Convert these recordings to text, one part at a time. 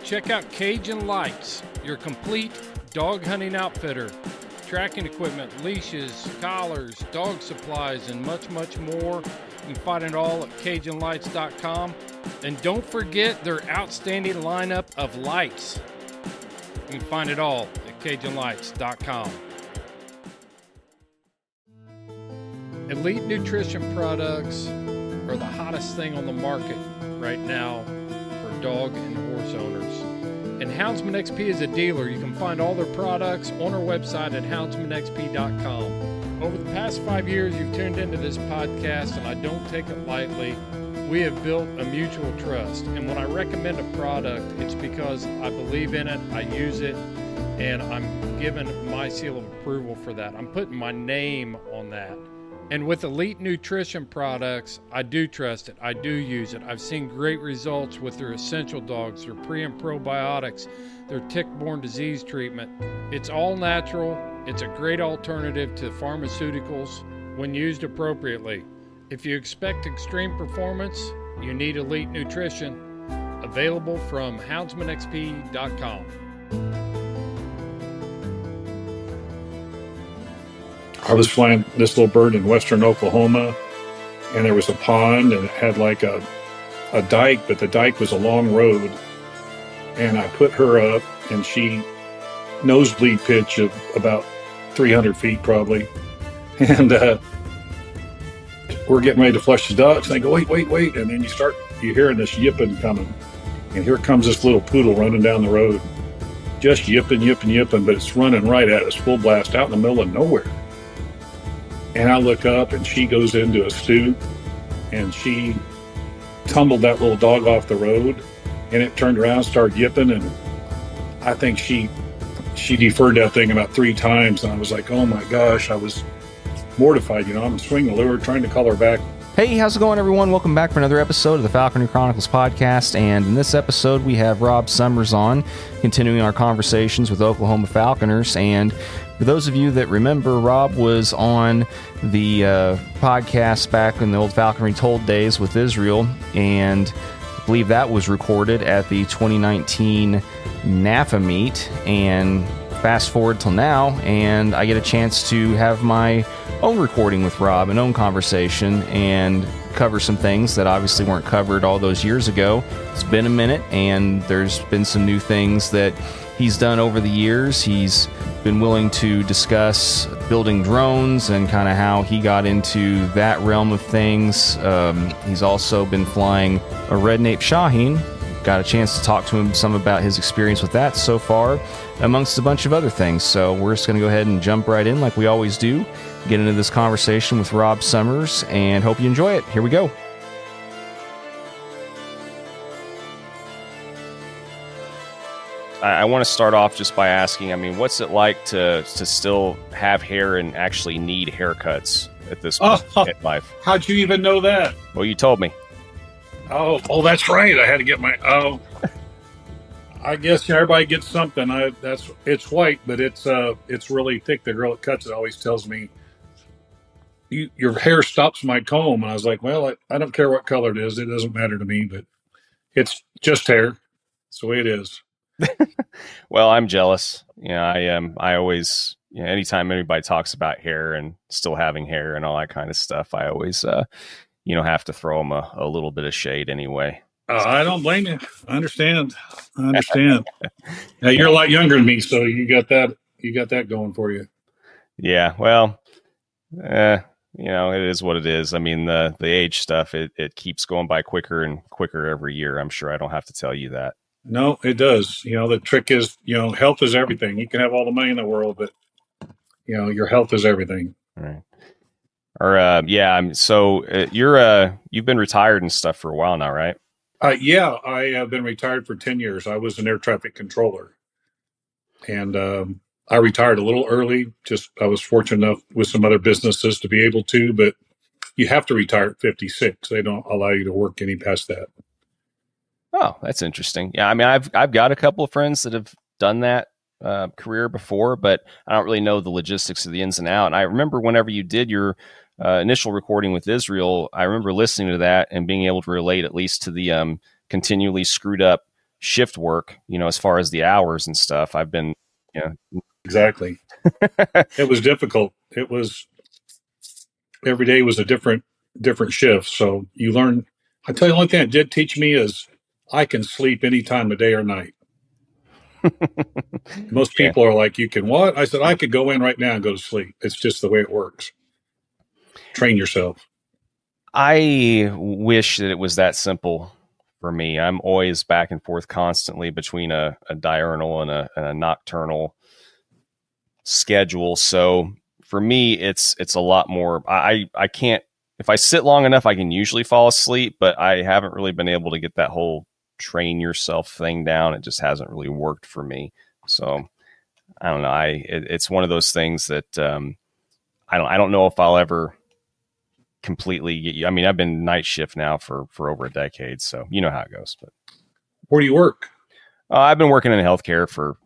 check out Cajun Lights, your complete dog hunting outfitter. Tracking equipment, leashes, collars, dog supplies, and much, much more. You can find it all at CajunLights.com. And don't forget their outstanding lineup of lights. You can find it all at CajunLights.com. Elite nutrition products are the hottest thing on the market right now for dog and horse owners. And Houndsman XP is a dealer. You can find all their products on our website at houndsmanxp.com. Over the past 5 years, you've tuned into this podcast, and I don't take it lightly. We have built a mutual trust. And when I recommend a product, it's because I believe in it, I use it, and I'm given my seal of approval for that. I'm putting my name on that. And with Elite Nutrition products, I do trust it. I do use it. I've seen great results with their essential dogs, their pre and probiotics, their tick-borne disease treatment. It's all natural. It's a great alternative to pharmaceuticals when used appropriately. If you expect extreme performance, you need Elite Nutrition. Available from houndsmanxp.com. I was flying this little bird in western Oklahoma, and there was a pond, and it had like a dike, but the dike was a long road. And I put her up, and she nosebleed pitch of about 300 feet probably. And we're getting ready to flush the ducks, and I go, wait. And then you hearing this yipping coming. And here comes this little poodle running down the road, just yipping, but it's running right at us, full blast, out in the middle of nowhere. And I look up, and she goes into a stoop, and she tumbled that little dog off the road, and it turned around, started yipping, and I think she deferred that thing about 3 times, and I was like, oh my gosh, I was mortified. I'm swinging the lure, trying to call her back. Hey, how's it going, everyone? Welcome back for another episode of the Falconry Chronicles podcast, and in this episode, we have Rob Summers on, continuing our conversations with Oklahoma falconers. And for those of you that remember, Rob was on the podcast back in the old Falconry Told days with Israel, and I believe that was recorded at the 2019 NAFA meet. And fast forward till now, and I get a chance to have my own recording with Rob, an own conversation, and cover some things that obviously weren't covered all those years ago. It's been a minute, and there's been some new things that he's done over the years. He's been willing to discuss building drones and kind of how he got into that realm of things. He's also been flying a red nape shaheen. Got a chance to talk to him some about his experience with that so far, amongst a bunch of other things. So we're just going to go ahead and jump right in like we always do, get into this conversation with Rob Summers, and hope you enjoy it. Here we go. I want to start off just by asking, what's it like to still have hair and actually need haircuts at this point in life? How'd you even know that? Well, you told me. Oh, that's right. I had to get I guess everybody gets something. It's white, but it's really thick. The girl that cuts it always tells me, your hair stops my comb. And I was like, well, I don't care what color it is. It doesn't matter to me, but it's just hair. It's the way it is. Well, I'm jealous. I always, anytime anybody talks about hair and still having hair and all that kind of stuff, I always, have to throw them a little bit of shade anyway. I don't blame you. I understand. Now, you're a lot younger than me, so you got that going for you. Yeah. Well, it is what it is. The age stuff, it keeps going by quicker and quicker every year. I'm sure I don't have to tell you that. No, it does. The trick is, health is everything. You can have all the money in the world, but your health is everything. Right. Or you've been retired and stuff for a while now, right? Yeah, I have been retired for 10 years. I was an air traffic controller, and I retired a little early. I was fortunate enough with some other businesses to be able to, but you have to retire at 56. They don't allow you to work any past that. Oh, that's interesting. Yeah, I've got a couple of friends that have done that career before, but I don't really know the logistics of the ins and outs. And I remember whenever you did your initial recording with Israel, I remember listening to that and being able to relate at least to the continually screwed up shift work, as far as the hours and stuff. I've been, Exactly. It was difficult. It was every day was a different shift. So you learn. I tell you, the only thing it did teach me is I can sleep any time of day or night. Most Yeah. people are like, "You can what?" I said, "I could go in right now and go to sleep." It's just the way it works. Train yourself. I wish that it was that simple for me. I'm always back and forth constantly between a diurnal and a nocturnal schedule. So for me, it's a lot more. I can't, if I sit long enough, I can usually fall asleep, but I haven't really been able to get that whole train yourself thing down. It just hasn't really worked for me. So I don't know. It's one of those things that I don't know if I'll ever completely get you. I mean, I've been night shift now for over a decade, so you know how it goes. But Where do you work? I've been working in healthcare for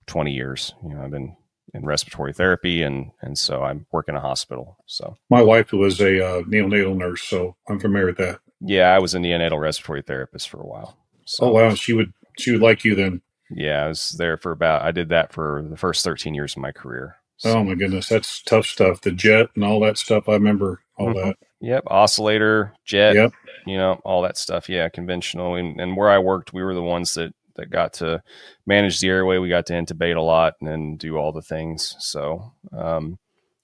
20 years. I've been in respiratory therapy, and so I'm working in a hospital. So My wife was a neonatal nurse, so I'm familiar with that. yeah, I was a neonatal respiratory therapist for a while. So, oh wow, she would like you then. Yeah, I was there I did that for the first 13 years of my career. So. Oh my goodness, that's tough stuff. The jet and all that stuff. I remember all that. Yep, oscillator, jet. Yep. All that stuff. Yeah, conventional. And where I worked, we were the ones that got to manage the airway. We got to intubate a lot and do all the things. So,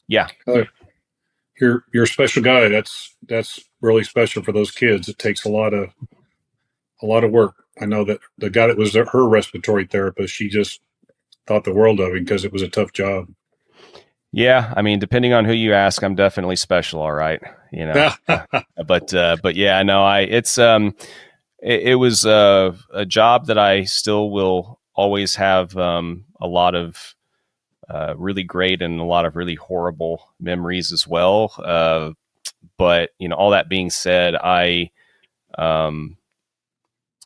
yeah. You're a special guy. That's really special for those kids. It takes a lot of work. I know that the guy that was her respiratory therapist, she just thought the world of him because it was a tough job. Yeah, I mean, depending on who you ask, I'm definitely special. All right, but yeah, no, it was a job that I still will always have a lot of really great and a lot of really horrible memories as well. But all that being said,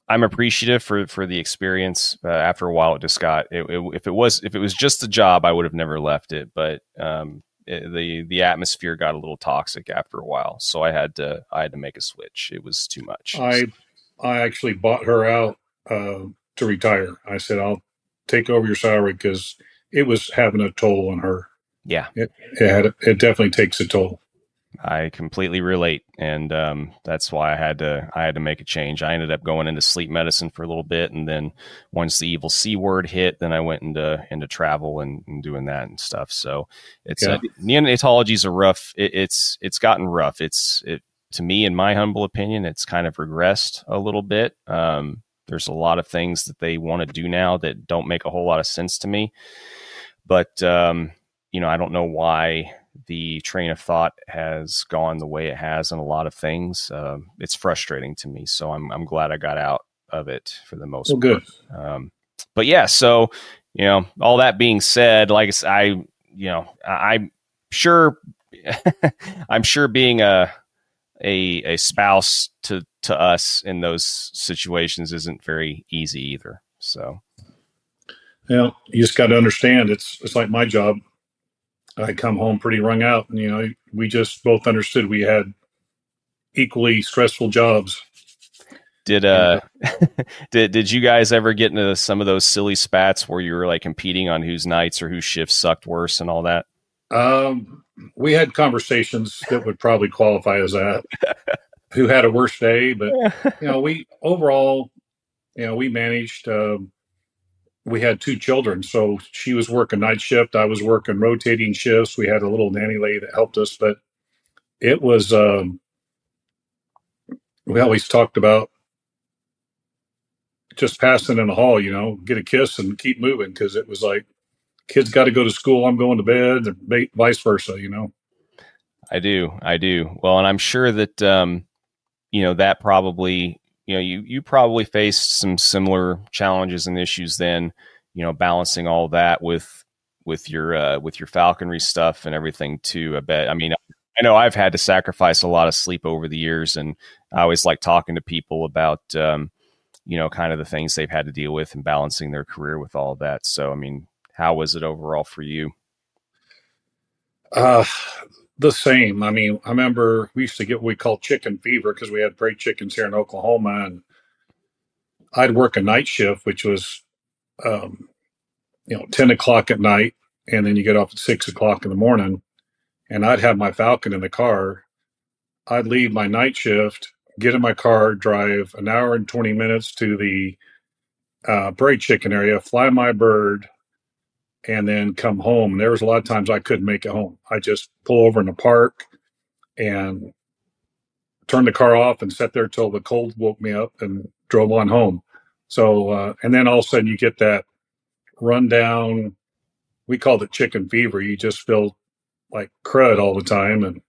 I'm appreciative for the experience. After a while, it just got if it was just the job, I would have never left it. But the atmosphere got a little toxic after a while, so I had to make a switch. It was too much. I actually bought her out to retire. I said, I'll take over your salary because it was having a toll on her. Yeah, it definitely takes a toll. I completely relate, and that's why I had to make a change. I ended up going into sleep medicine for a little bit, and then once the evil C word hit, then I went into travel and doing that and stuff. So it's neonatology is a rough. It's gotten rough. To me, in my humble opinion, it's kind of regressed a little bit. There's a lot of things that they want to do now that don't make a whole lot of sense to me, but I don't know why the train of thought has gone the way it has in a lot of things. It's frustrating to me. So I'm glad I got out of it for the most part. Good. But yeah, so, all that being said, like I'm sure, I'm sure being a spouse to us in those situations isn't very easy either. So, you just got to understand it's like my job. I come home pretty wrung out, and we just both understood we had equally stressful jobs. Did did you guys ever get into some of those silly spats where you were like competing on whose nights or whose shifts sucked worse and all that? We had conversations that would probably qualify as that. Who had a worse day, but we overall, we managed. We had 2 children, so she was working night shift. I was working rotating shifts. We had a little nanny lady that helped us, but it was, we always talked about just passing in the hall, get a kiss and keep moving. Cause it was like, kids got to go to school. I'm going to bed, and vice versa, I do. Well, and I'm sure that, that probably, you probably faced some similar challenges and issues then, balancing all that with your falconry stuff and everything too. I bet. I mean, I know I've had to sacrifice a lot of sleep over the years, and I always like talking to people about, kind of the things they've had to deal with and balancing their career with all of that. So, I mean, how was it overall for you? The same. I mean, I remember we used to get what we call chicken fever because we had prairie chickens here in Oklahoma, and I'd work a night shift, which was, 10 o'clock at night, and then you get off at 6 o'clock in the morning. And I'd have my Falcon in the car. I'd leave my night shift, get in my car, drive an hour and 20 minutes to the prairie chicken area, fly my bird, and then come home. And there was a lot of times I couldn't make it home. I just pull over in the park and turn the car off and sat there till the cold woke me up and drove on home. So, and then all of a sudden you get that rundown. We called it chicken fever. You just feel like crud all the time. And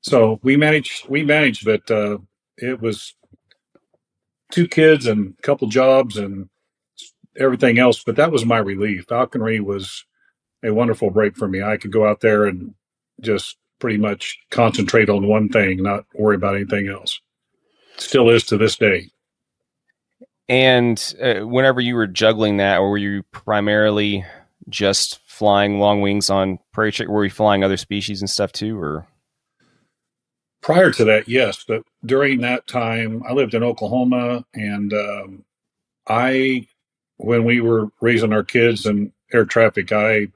so we managed, but it was 2 kids and a couple jobs and everything else. But that was my relief. Falconry was a wonderful break for me. I could go out there and just pretty much concentrate on one thing, not worry about anything else. Still is to this day. And whenever you were juggling that, or were you primarily just flying long wings on prairie chicken? Were you flying other species and stuff too, or? Prior to that, yes. But during that time, I lived in Oklahoma, and when we were raising our kids in air traffic, I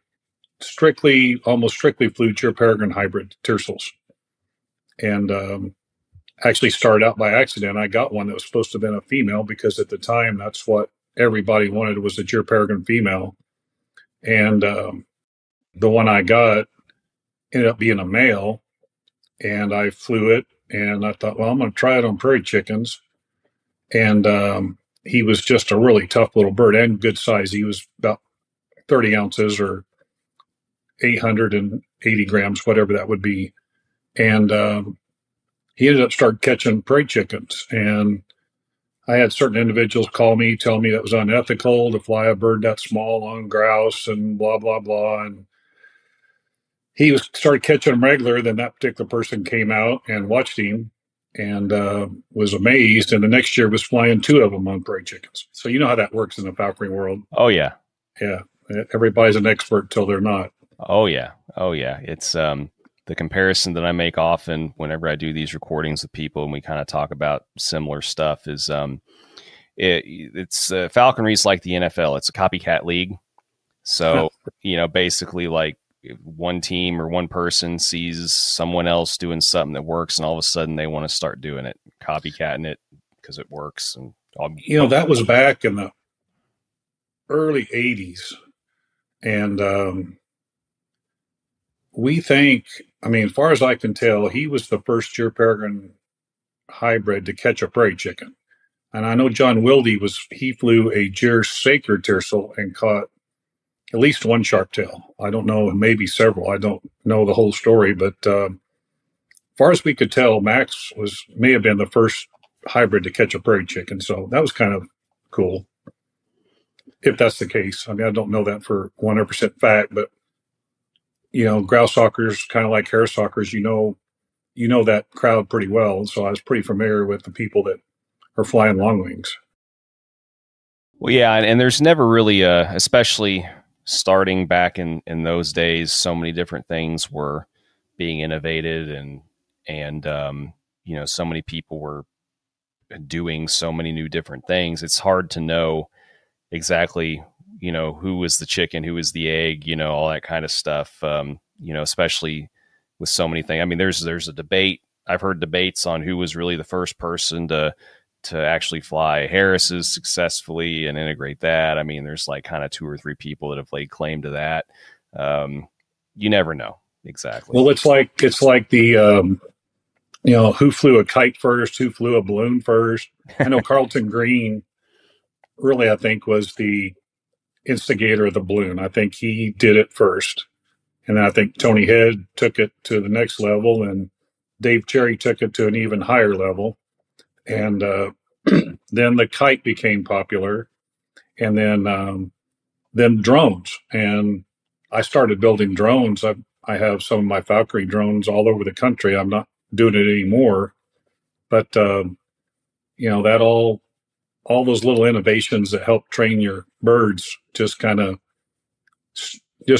almost strictly flew Peregrine hybrid tercels. And actually started out by accident. I got one that was supposed to have been a female because at the time, that's what everybody wanted, was a Peregrine female. And the one I got ended up being a male, and I flew it, and I thought, well, I'm going to try it on prairie chickens. And he was just a really tough little bird and good size. He was about 30 ounces or 880 grams, whatever that would be. And he ended up starting catching prairie chickens. And I had certain individuals call me, tell me that was unethical to fly a bird that small on grouse and blah, blah, blah. And he started catching them regular. Then that particular person came out and watched him and was amazed. And the next year was flying 2 of them on prairie chickens. So you know how that works in the falconry world. Oh, yeah. Yeah. Everybody's an expert till they're not. Oh, yeah. Oh, yeah. It's the comparison that I make often whenever I do these recordings with people and we kind of talk about similar stuff is it's falconry is like the NFL. It's a copycat league. So, basically like one team or one person sees someone else doing something that works and all of a sudden they want to start doing it, copycatting it because it works. And that was back in the early 80s. And we think, as far as I can tell, he was the first Peregrine hybrid to catch a prairie chicken. And I know John Wilde he flew a sacred tercel and caught at least one sharptail. I don't know, maybe several. I don't know the whole story, but as far as we could tell, Max may have been the first hybrid to catch a prairie chicken. So that was kind of cool, if that's the case. I don't know that for 100% fact, but grouse hawkers, kind of like hares hawkers, you know that crowd pretty well. So I was pretty familiar with the people that are flying long wings. Well, yeah, and there's never really, especially starting back in those days, so many different things were being innovated, and so many people were doing so many new different things. It's hard to know exactly who was the chicken, who was the egg, all that kind of stuff, especially with so many things. There's a debate. I've heard debates on who was really the first person to actually fly Harris's successfully and integrate that. There's like kind of 2 or 3 people that have laid claim to that. You never know exactly. Well, it's like the, who flew a kite first, who flew a balloon first. I know Carlton Green really, I think, was the instigator of the balloon. I think he did it first. And then I think Tony Head took it to the next level, and Dave Cherry took it to an even higher level. And then the kite became popular, and then drones. And I started building drones. I have some of my Falconry drones all over the country. I'm not doing it anymore, but that all those little innovations that help train your birds, just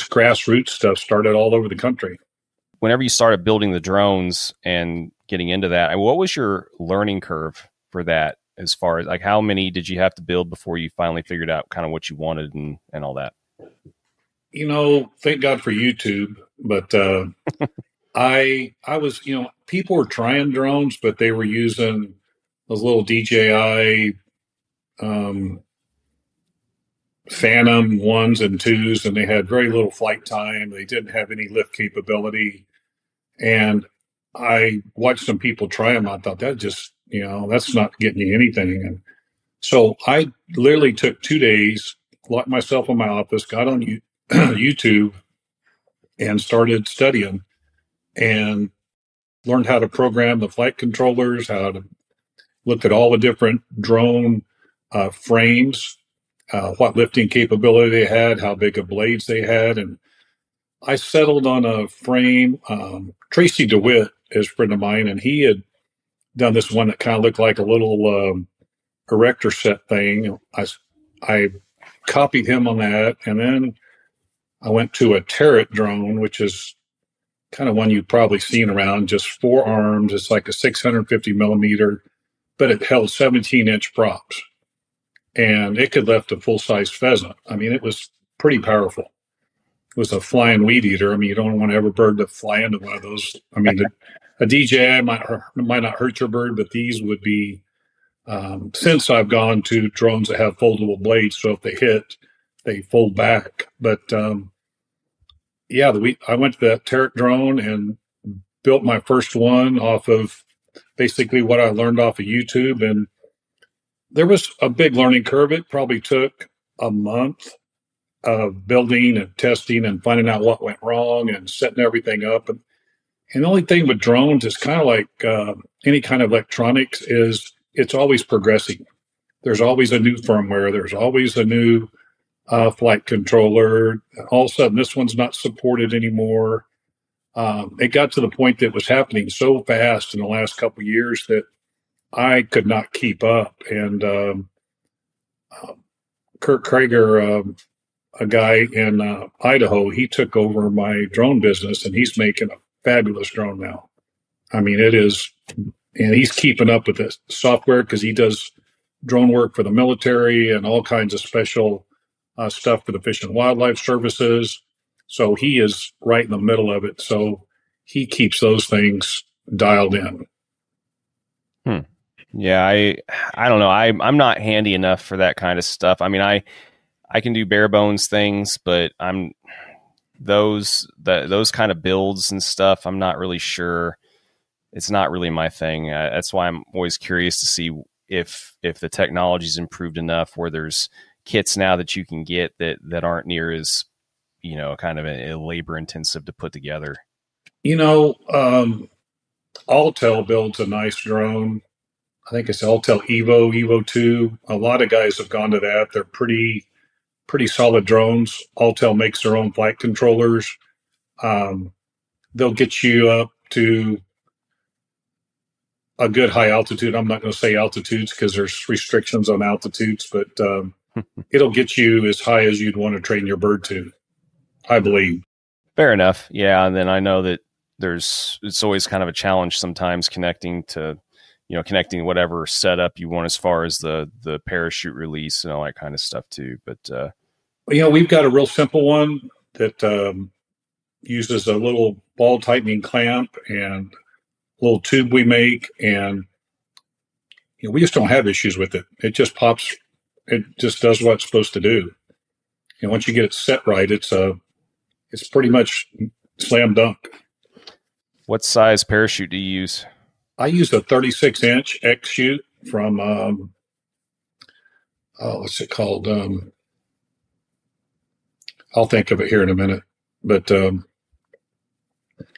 grassroots stuff, started all over the country. Whenever you started building the drones and getting into that, what was your learning curve for that? as far as like how many did you have to build before you finally figured out kind of what you wanted and all that? Thank God for YouTube, but I was, people were trying drones, but they were using those little DJI Phantom 1s and 2s, and they had very little flight time. They didn't have any lift capability. And I watched some people try them. I thought that just, that's not getting you anything. And so I literally took 2 days, locked myself in my office, got on YouTube and started studying and learned how to program the flight controllers, how to look at all the different drone frames, what lifting capability they had, how big of blades they had. And I settled on a frame. Tracy DeWitt is a friend of mine, and he had done this one that kind of looked like a little erector set thing. I copied him on that, and then I went to a Terret drone, which is kind of one you've probably seen around, just 4 arms. It's like a 650 millimeter, but it held 17-inch props, and it could lift a full-size pheasant. I mean, it was pretty powerful. It was a flying weed eater. I mean, you don't want every bird to fly into one of those. I mean, a DJI might not hurt your bird, but these would be, since I've gone to drones that have foldable blades, so if they hit, they fold back. But I went to that Terret drone and built my first one off of basically what I learned off of YouTube. And there was a big learning curve. It probably took a month of building and testing and finding out what went wrong and setting everything up. And the only thing with drones is kind of like any kind of electronics is it's always progressing. There's always a new firmware. There's always a new flight controller. All of a sudden, this one's not supported anymore. It got to the point that it was happening so fast in the last couple of years that I could not keep up. And Kurt Krager, a guy in Idaho, he took over my drone business, and he's making a fabulous drone now. I mean, it is, and he's keeping up with the software because he does drone work for the military and all kinds of special stuff for the Fish and Wildlife Services. So he is right in the middle of it. So he keeps those things dialed in. Yeah, I don't know. I'm not handy enough for that kind of stuff. I mean, I can do bare bones things, but those kind of builds and stuff, I'm not really sure. It's not really my thing. That's why I'm always curious to see if the technology's improved enough where there's kits now that you can get that aren't near as, kind of a labor intensive to put together. Alltel builds a nice drone. I think it's Alltel Evo 2. A lot of guys have gone to that. They're pretty solid drones. Alltel makes their own flight controllers. They'll get you up to a good high altitude. I'm not going to say altitudes because there's restrictions on altitudes, but it'll get you as high as you'd want to train your bird to, I believe. Fair enough. Yeah. And then I know that it's always kind of a challenge sometimes connecting whatever setup you want as far as the parachute release and all that kind of stuff too. But, we've got a real simple one that uses a little ball tightening clamp and a little tube we make. And, we just don't have issues with it. It just pops. It just does what it's supposed to do. And once you get it set right, it's pretty much slam dunk. What size parachute do you use? I use a 36-inch X chute from, what's it called? I'll think of it here in a minute. But, and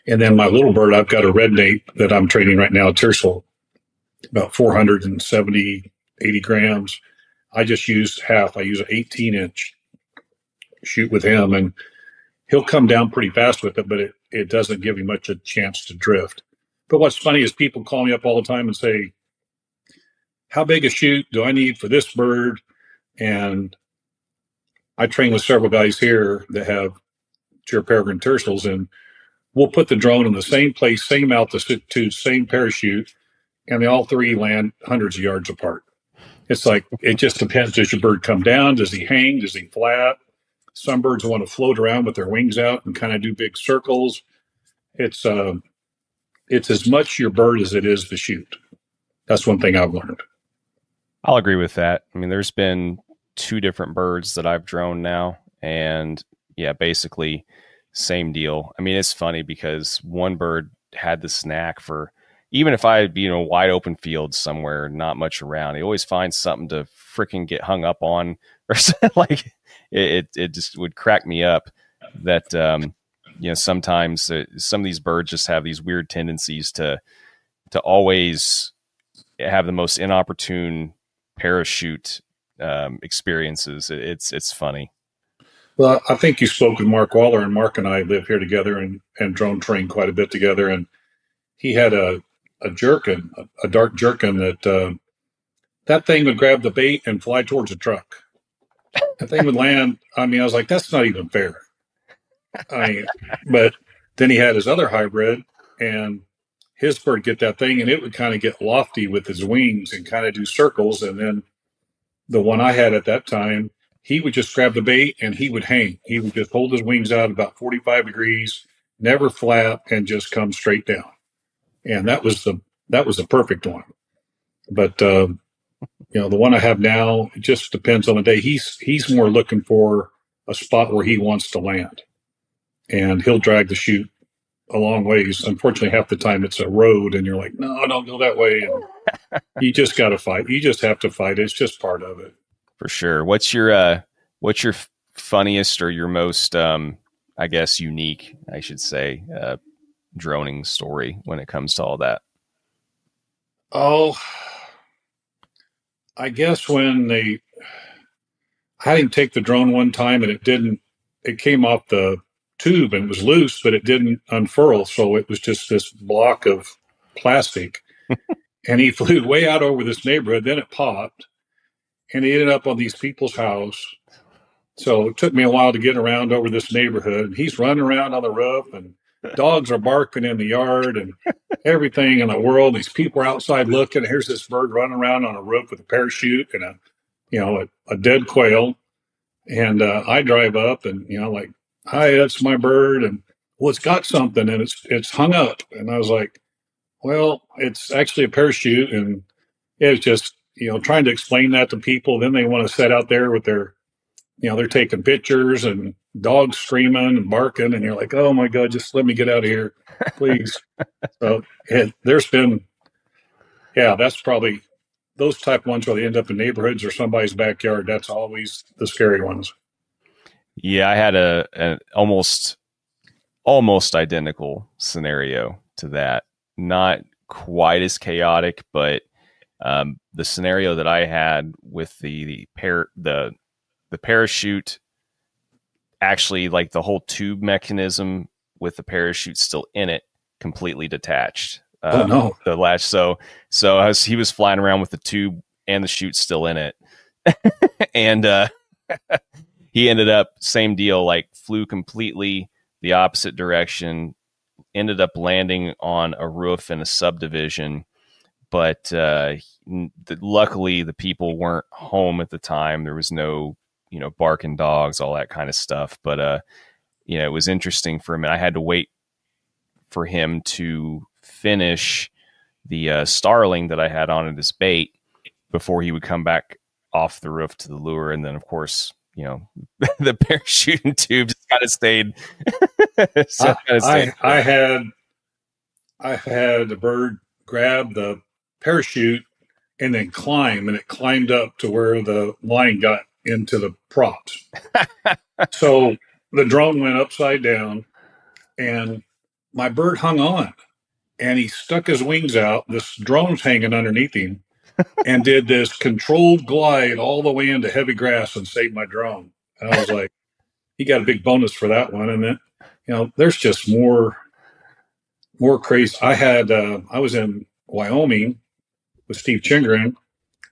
then my little bird, I've got a red nape that I'm training right now, Tercel, about 470, 80 grams. I just use half. I use an 18-inch chute with him, and he'll come down pretty fast with it, but it doesn't give him much a chance to drift. But what's funny is people call me up all the time and say, how big a chute do I need for this bird? And I train with several guys here that have Pure Peregrine Tercels, and we'll put the drone in the same place, same altitude, same parachute, and they all three land hundreds of yards apart. It's like, it just depends. Does your bird come down? Does he hang? Does he flap? Some birds want to float around with their wings out and kind of do big circles. It's as much your bird as it is the shoot. That's one thing I've learned. I'll agree with that. I mean, there's been 2 different birds that I've droned now, and yeah, basically same deal. I mean, it's funny because one bird had this knack for, even if I'd be in a wide open field somewhere, not much around, he always finds something to freaking get hung up on, or something. Like it just would crack me up that, sometimes some of these birds just have these weird tendencies to always have the most inopportune parachute experiences. It's funny. Well, I think you spoke with Mark Waller, and Mark and I live here together and drone train quite a bit together. And he had a jerkin, a dark jerkin that thing would grab the bait and fly towards a truck. That thing would land. I mean, I was like, that's not even fair. But then he had his other hybrid, and his bird get that thing, and it would kind of get lofty with his wings and kind of do circles. And then the one I had at that time, he would just grab the bait and he would hang. He would just hold his wings out about 45 degrees, never flap, and just come straight down. And that was the perfect one. But the one I have now, it just depends on the day. He's more looking for a spot where he wants to land, and he'll drag the chute a long ways. Unfortunately, half the time it's a road, and you're like, no, don't go that way. And you just got to fight. You just have to fight. It's just part of it. For sure. What's your funniest or your most, I guess, unique, I should say, droning story when it comes to all that? Oh, I guess when I had him take the drone one time, and it came off the tube and it was loose, but it didn't unfurl. So it was just this block of plastic. And he flew way out over this neighborhood. Then it popped, and he ended up on these people's house. So it took me a while to get around over this neighborhood. He's running around on the roof, and dogs are barking in the yard, and everything in the world. These people are outside looking. Here's this bird running around on a roof with a parachute and a dead quail. And I drive up, and like, hi, that's my bird, and well, it's got something, and it's hung up. And I was like, well, it's actually a parachute. And it's just trying to explain that to people. Then they want to sit out there with their they're taking pictures and dogs screaming and barking, and you're like, oh my God, just let me get out of here, please. So there's been, that's probably those type ones where they end up in neighborhoods or somebody's backyard. That's always the scary ones. Yeah, I had an almost identical scenario to that. Not quite as chaotic, but the scenario that I had with the parachute, actually, like the whole tube mechanism with the parachute still in it, completely detached. Oh no! The latch. So as he was flying around with the tube and the chute still in it, and he ended up same deal. Like flew completely the opposite direction. Ended up landing on a roof in a subdivision, but luckily the people weren't home at the time. There was no barking dogs, all that kind of stuff. But it was interesting for him. And I had to wait for him to finish the starling that I had on at his bait before he would come back off the roof to the lure. And then, of course, the parachute and tube just kind of stayed. I had the bird grab the parachute and then climb, and it climbed up to where the line got into the props. So the drone went upside down, and my bird hung on, and he stuck his wings out. This drone's hanging underneath him, and did this controlled glide all the way into heavy grass and saved my drone. And I was like, he got a big bonus for that one. And then, there's just more crazy. I was in Wyoming with Steve Chingren,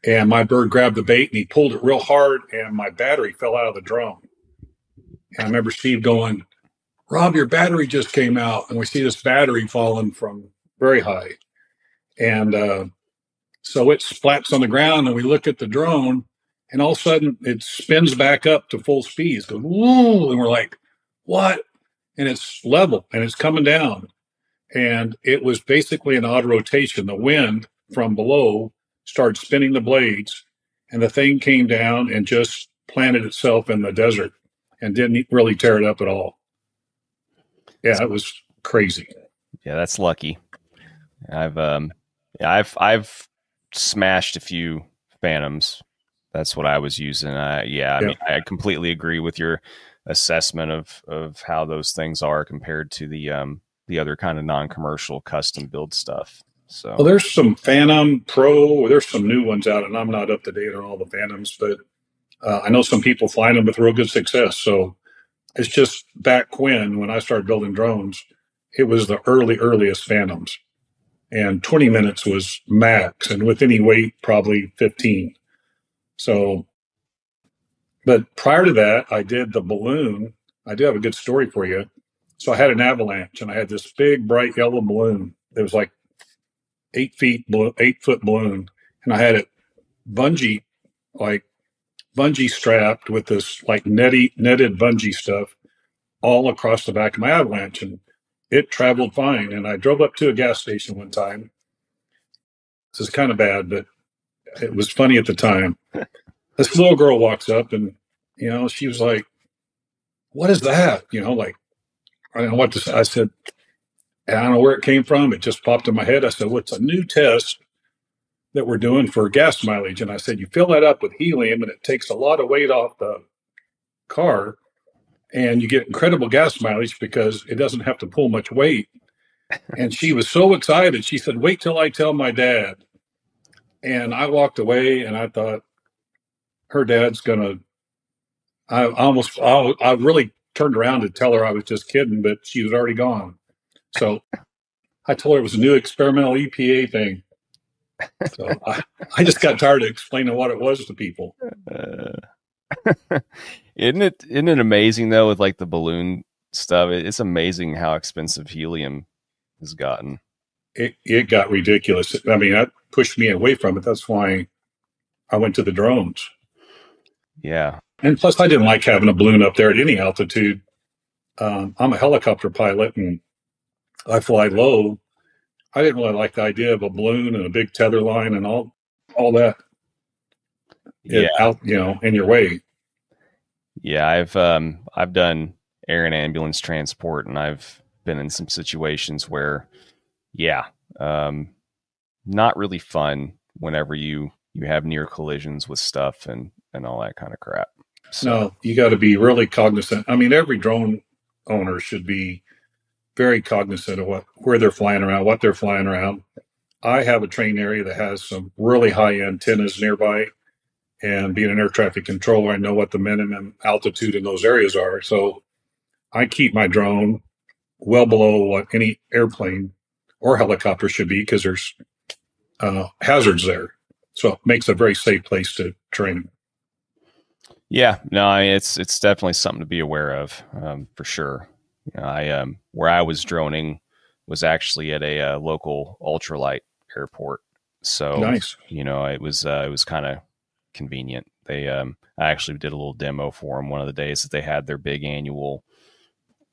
and my bird grabbed the bait and he pulled it real hard, and my battery fell out of the drone. And I remember Steve going, Rob, your battery just came out. And we see this battery falling from very high. And So it splats on the ground, and we look at the drone, and all of a sudden it spins back up to full speed. It goes, whoa, and we're like, what? And it's level, and it's coming down. And it was basically an odd rotation. The wind from below started spinning the blades, and the thing came down and just planted itself in the desert and didn't really tear it up at all. Yeah, it was crazy. Yeah, that's lucky. I've smashed a few Phantoms. That's what I was using. I mean, I completely agree with your assessment of how those things are compared to the other kind of non-commercial custom build stuff. So, well, there's some Phantom Pro. There's some new ones out, and I'm not up to date on all the Phantoms, but I know some people flying them with real good success. So it's just back when I started building drones, it was the earliest Phantoms, and 20 minutes was max, and with any weight, probably 15. So, but prior to that, I did the balloon. I do have a good story for you. So I had an avalanche, and I had this big, bright yellow balloon. It was like 8-foot balloon, and I had it bungee strapped with this like netted bungee stuff all across the back of my avalanche, and it traveled fine. And I drove up to a gas station one time. This is kind of bad, but it was funny at the time. This little girl walks up, and she was like, "What is that?" Like, I don't know what to say. I said, I don't know where it came from. It just popped in my head. I said, "Well, it's a new test that we're doing for gas mileage." And I said, "You fill that up with helium, and it takes a lot of weight off the car, and you get incredible gas mileage because it doesn't have to pull much weight." And she was so excited. She said, "Wait till I tell my dad." And I walked away, and I thought, her dad's gonna. I really turned around to tell her I was just kidding, but she was already gone. So I told her it was a new experimental EPA thing. So I just got tired of explaining what it was to people. Isn't it amazing though, with like the balloon stuff? It's amazing how expensive helium has gotten. It got ridiculous. I mean, that pushed me away from it. That's why I went to the drones. Yeah. And plus, I didn't like having a balloon up there at any altitude. I'm a helicopter pilot, and I fly low. I didn't really like the idea of a balloon and a big tether line and all that. Out, in your way. Yeah, I've done air and ambulance transport, and I've been in some situations where, not really fun whenever you have near collisions with stuff and all that kind of crap. So. No, you got to be really cognizant. I mean, every drone owner should be very cognizant of where they're flying around, what they're flying around. I have a training area that has some really high antennas nearby, and being an air traffic controller, I know what the minimum altitude in those areas are. So I keep my drone well below what any airplane or helicopter should be, because there's hazards there. So it makes a very safe place to train. Yeah, no, it's definitely something to be aware of, for sure. Where I was droning was actually at a local ultralight airport, so nice. It was kind of convenient. They I actually did a little demo for them one of the days that they had their big annual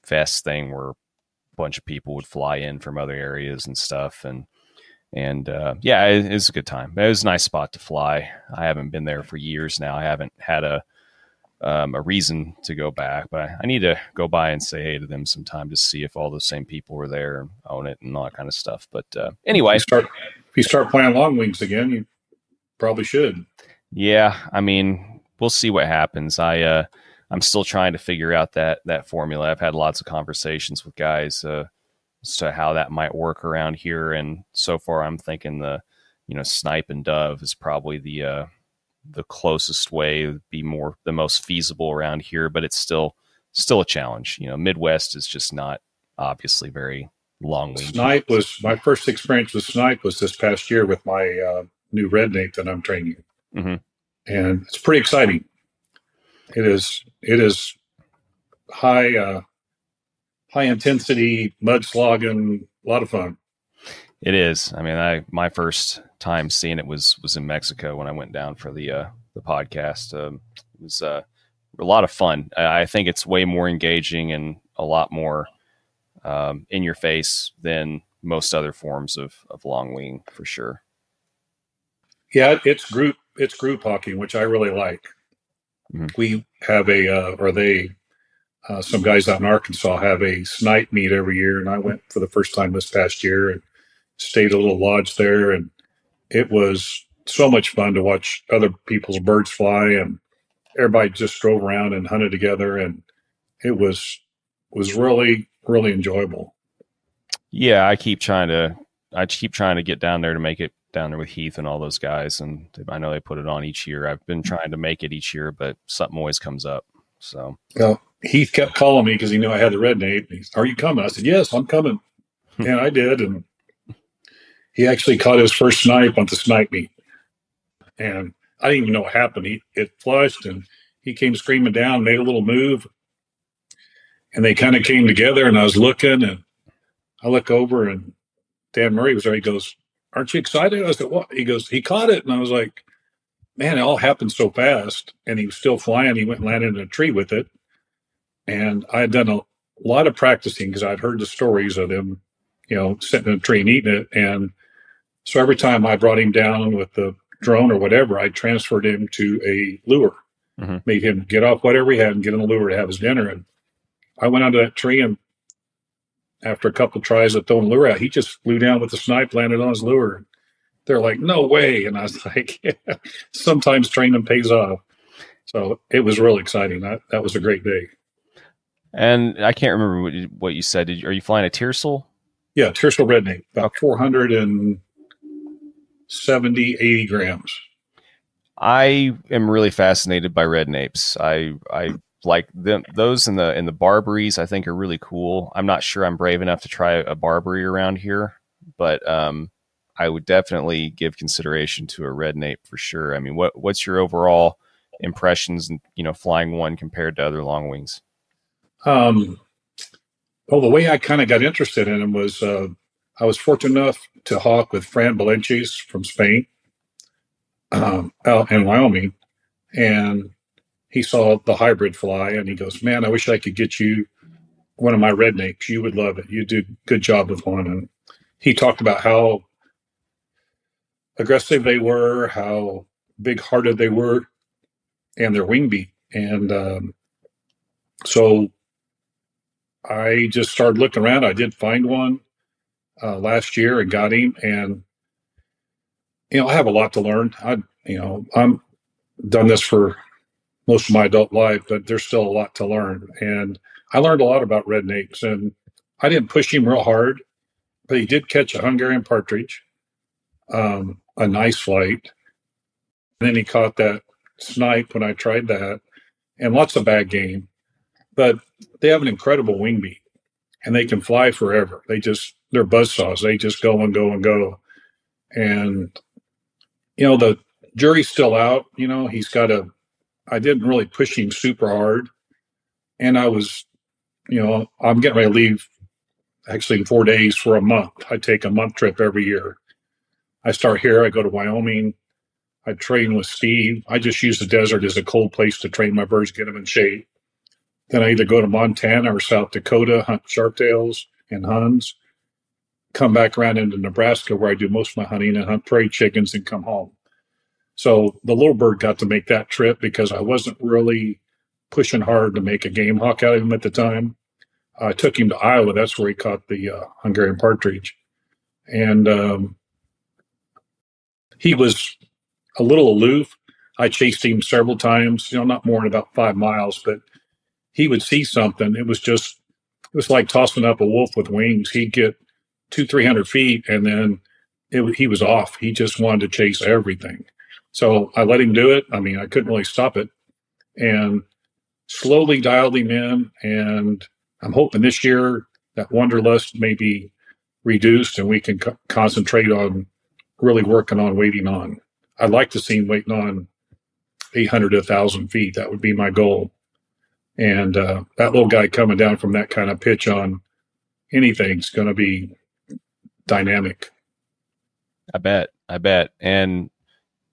fest thing where a bunch of people would fly in from other areas and stuff, and it was a good time. It was a nice spot to fly. I haven't been there for years now. I haven't had a reason to go back, but I need to go by and say hey to them sometime to see if all the same people were there and own it and all that kind of stuff. But anyway, if you start playing long wings again, you probably should. Yeah, I mean, we'll see what happens. I'm still trying to figure out that formula. I've had lots of conversations with guys as to how that might work around here, and so far I'm thinking the snipe and dove is probably the closest way, be the most feasible around here, but it's still a challenge. Midwest is just not obviously very long range. Snipe was my first experience with snipe was this past year with my new red nape that I'm training. Mm-hmm. And it's pretty exciting. It is high intensity mud slogging, a lot of fun. It is. I mean, my first time seeing it was in Mexico when I went down for the podcast. It was a lot of fun. I think it's way more engaging and a lot more in your face than most other forms of longwing, for sure. Yeah, it's group hawking, which I really like. Mm-hmm. We have some guys out in Arkansas have a snipe meet every year, and I went for the first time this past year and stayed at a little lodge there, and it was so much fun to watch other people's birds fly, and everybody just drove around and hunted together, and it was really, really enjoyable. Yeah, I keep trying to get down there to make it down there with Heath and all those guys, and I know they put it on each year. I've been trying to make it each year, but something always comes up. So, well, Heath kept calling me because he knew I had the red nape. Are you coming? I said, yes, I'm coming. And I did. And he actually caught his first snipe on the snipe meet. And I didn't even know what happened. It flushed and he came screaming down, made a little move. And they kind of came together, and I was looking, and I look over, and Dan Murray was there. He goes, aren't you excited? I said, what? He goes, he caught it. And I was like, man, it all happened so fast. And he was still flying. He went and landed in a tree with it. And I had done a lot of practicing because I'd heard the stories of him, sitting in a tree and eating it. And so every time I brought him down with the drone or whatever, I transferred him to a lure, made him get off whatever he had and get in the lure to have his dinner. And I went onto that tree, and after a couple of tries of throwing the lure out, he just flew down with the snipe, landed on his lure. They're like, no way. And I was like, yeah, sometimes training pays off. So it was really exciting. That was a great day. And I can't remember what you said. Are you flying a Tiercel? Yeah, Tiercel red nape, about 470, 80 grams. I am really fascinated by red napes. I like them. Those in the Barberries, I think, are really cool. I'm not sure I'm brave enough to try a Barbary around here, but I would definitely give consideration to a red nape for sure. I mean, what's your overall impressions, flying one compared to other long wings? Well, the way I kind of got interested in them was I was fortunate enough to hawk with Fran Balenches from Spain out in Wyoming, and he saw the hybrid fly, and he goes, man, I wish I could get you one of my red napes. You would love it. You do a good job with one. And he talked about how aggressive they were, how big-hearted they were, and their wing beat. And so I just started looking around. I did find one last year and got him. And, I have a lot to learn. I'm done this for most of my adult life, but there's still a lot to learn. And I learned a lot about red napes. And I didn't push him real hard, but he did catch a Hungarian partridge, a nice flight. And then he caught that snipe when I tried that, and lots of bad game. But they have an incredible wing beat, and they can fly forever. They're buzzsaws. They just go and go and go. And, the jury's still out. I didn't really push him super hard. And I was, I'm getting ready to leave actually in 4 days for a month. I take a month trip every year. I start here. I go to Wyoming. I train with Steve. I just use the desert as a cold place to train my birds, get them in shape. Then I either go to Montana or South Dakota, hunt sharptails and huns, come back around into Nebraska where I do most of my hunting and hunt prairie chickens and come home. So the little bird got to make that trip because I wasn't really pushing hard to make a game hawk out of him at the time. I took him to Iowa. That's where he caught the Hungarian partridge. And he was a little aloof. I chased him several times, not more than about 5 miles, but he would see something. It was like tossing up a wolf with wings. He'd get 200-300 feet, and then he was off. He just wanted to chase everything. So I let him do it. I mean, I couldn't really stop it, and slowly dialed him in. And I'm hoping this year that wanderlust may be reduced and we can concentrate on really working on waiting on. I'd like to see him waiting on 800 to 1,000 feet. That would be my goal. And that little guy coming down from that kind of pitch on anything's going to be dynamic. I bet. And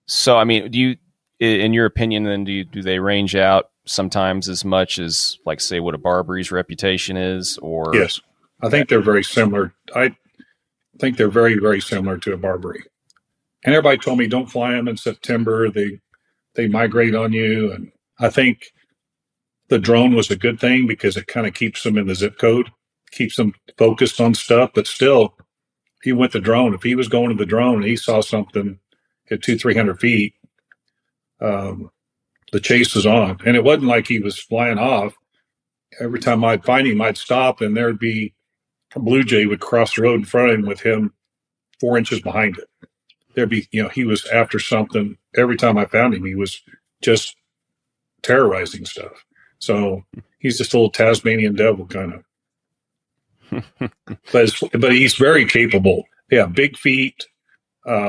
so, I mean, in your opinion, then do they range out sometimes as much as, like, say, what a Barbari's reputation is? Or Yes, I think they're very similar. I think they're very, very similar to a Barbary. And everybody told me don't fly them in September. They migrate on you. And I think the drone was a good thing because it kind of keeps them in the zip code, keeps them focused on stuff. But still, he went the drone. If he was going to the drone and he saw something at 200-300 feet, the chase was on. And it wasn't like he was flying off. Every time I'd find him, I'd stop, and there'd be a blue jay would cross the road in front of him with him 4 inches behind it. There'd be, he was after something. Every time I found him, he was just terrorizing stuff. So he's just a little Tasmanian devil kind of. but he's very capable. Yeah, big feet,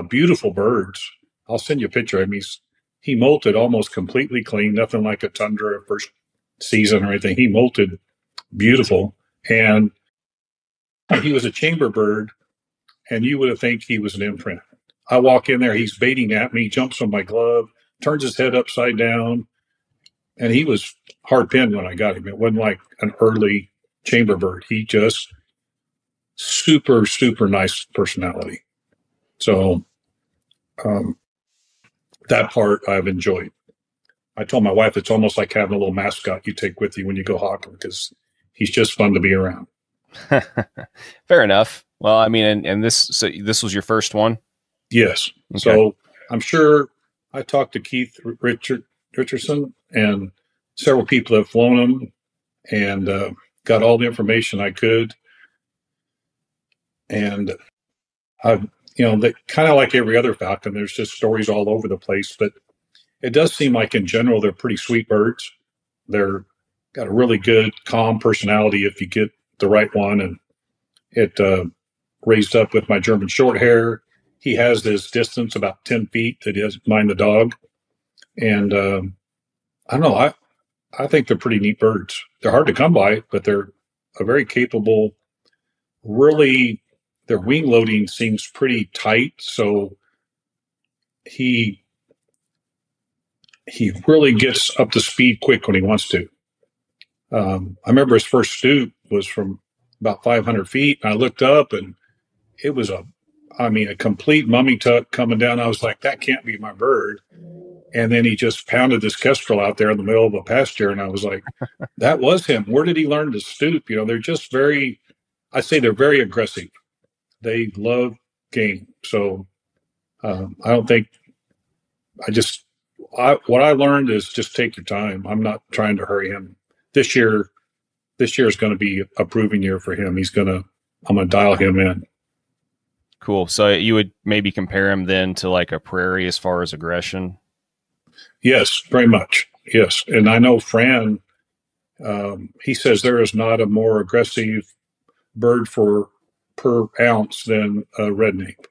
beautiful birds. I'll send you a picture of him. He molted almost completely clean, nothing like a Tundra first season or anything. He molted beautiful. And he was a chamber bird, and you would have think he was an imprint. I walk in there, he's baiting at me, jumps on my glove, turns his head upside down, and he was hard pinned when I got him. It wasn't like an early chamber bird. He just super, super nice personality. So that part I've enjoyed. I told my wife it's almost like having a little mascot you take with you when you go hawking because he's just fun to be around. Fair enough. Well, I mean, and this was your first one? Yes. Okay. So I'm sure I talked to Keith Richardson, and several people have flown him and got all the information I could. And I've, they kind of like every other falcon, there's just stories all over the place, but it does seem like in general, they're pretty sweet birds. They're got a really good, calm personality if you get the right one. And it raised up with my German short hair. He has this distance about 10 feet that he has mind the dog. And I don't know. I think they're pretty neat birds. They're hard to come by, but they're a very capable, really, their wing loading seems pretty tight. So he really gets up to speed quick when he wants to. I remember his first stoop was from about 500 feet. And I looked up, and it was a complete mummy tuck coming down. I was like, that can't be my bird. And then he just pounded this kestrel out there in the middle of a pasture. And I was like, that was him. Where did he learn to stoop? They're just they're very aggressive. They love game. So I don't think, what I learned is just take your time. I'm not trying to hurry him. This year is going to be a proving year for him. I'm going to dial him in. Cool. So you would maybe compare him then to like a prairie as far as aggression? Yes, very much. Yes. And I know Fran, he says there is not a more aggressive bird per ounce than a red nape.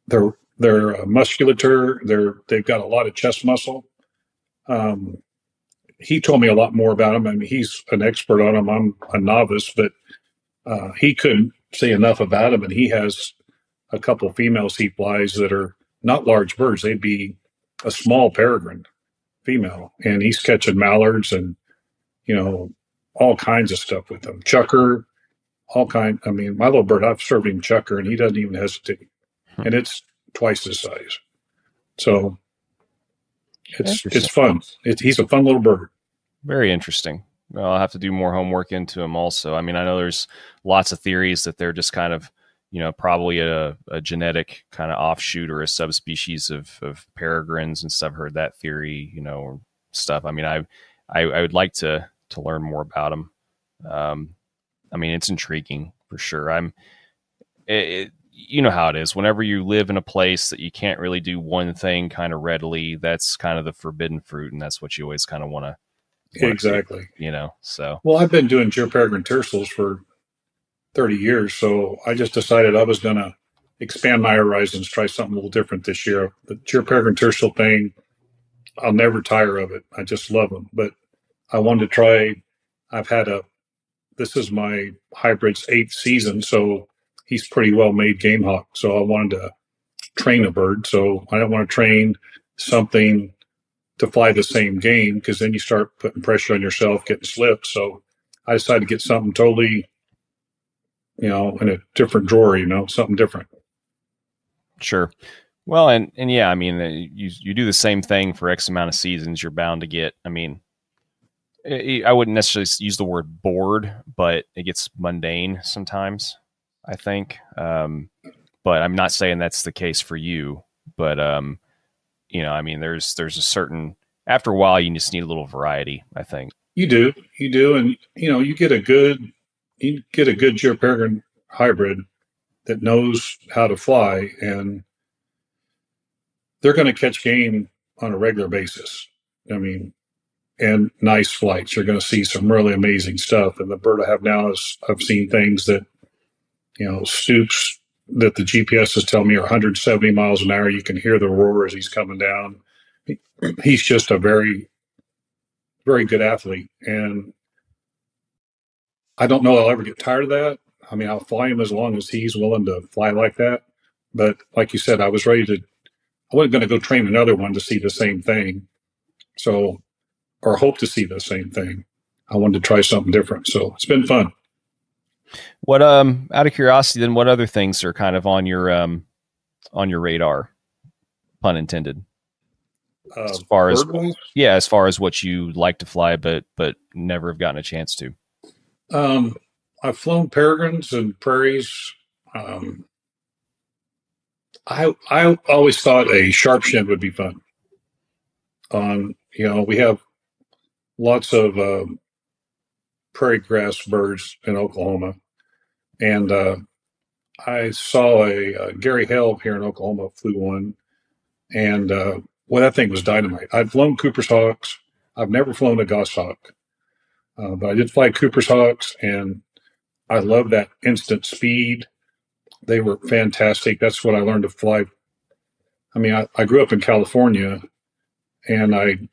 Their musculature, they've got a lot of chest muscle. He told me a lot more about him. I mean, he's an expert on him. I'm a novice, but he couldn't say enough about him. And he has a couple of females he flies that are not large birds. They'd be a small peregrine female. And he's catching mallards and, all kinds of stuff with them. Chucker, all kind. I mean, my little bird, I've served him chucker, and he doesn't even hesitate. And it's twice his size. So it's fun. He's a fun little bird. Very interesting. Well, I'll have to do more homework into him also. I mean, I know there's lots of theories that they're just kind of, probably a genetic kind of offshoot or a subspecies of peregrines and stuff. I've heard that theory, or stuff. I mean, I would like to learn more about them. I mean, it's intriguing for sure. You know how it is. Whenever you live in a place that you can't really do one thing kind of readily, that's kind of the forbidden fruit, and that's what you always kind of want to. Exactly. So. Well, I've been doing Geo peregrine tercels for 30 years, so I just decided I was going to expand my horizons, try something a little different this year. The Geo peregrine tercel thing, I'll never tire of it. I just love them. But I wanted to try. This is my hybrid's 8th season, so he's pretty well made game hawk. So I wanted to train a bird. So I don't want to train something to fly the same game, because then you start putting pressure on yourself, getting slipped. So I decided to get something totally, in a different drawer, something different. Sure. Well, and yeah, I mean, you do the same thing for X amount of seasons, you're bound to get, I mean, I wouldn't necessarily use the word bored, but it gets mundane sometimes, I think. But I'm not saying that's the case for you, but, I mean, there's a certain, after a while, you just need a little variety, I think. You do. And, you get a good Geo Peregrine hybrid that knows how to fly, and they're going to catch game on a regular basis. I mean, and nice flights. You're going to see some really amazing stuff. And the bird I have now is, I've seen things that, stoops that the GPS is telling me are 170 miles an hour. You can hear the roar as he's coming down. He's just a very, very good athlete. And I don't know I'll ever get tired of that. I mean, I'll fly him as long as he's willing to fly like that. But like you said, I wasn't going to go train another one to see the same thing. So, or hope to see the same thing. I wanted to try something different. So it's been fun. What, out of curiosity, then what other things are kind of on your radar, pun intended? As far as what you like to fly, but never have gotten a chance to. I've flown peregrines and prairies. I always thought a sharp shin would be fun. We have lots of prairie grass birds in Oklahoma, and I saw a Gary Hale here in Oklahoma flew one, and that thing was dynamite. I've flown Cooper's Hawks. I've never flown a Goshawk, but I did fly Cooper's Hawks, and I love that instant speed. They were fantastic. That's what I learned to fly. I mean, I grew up in California, and I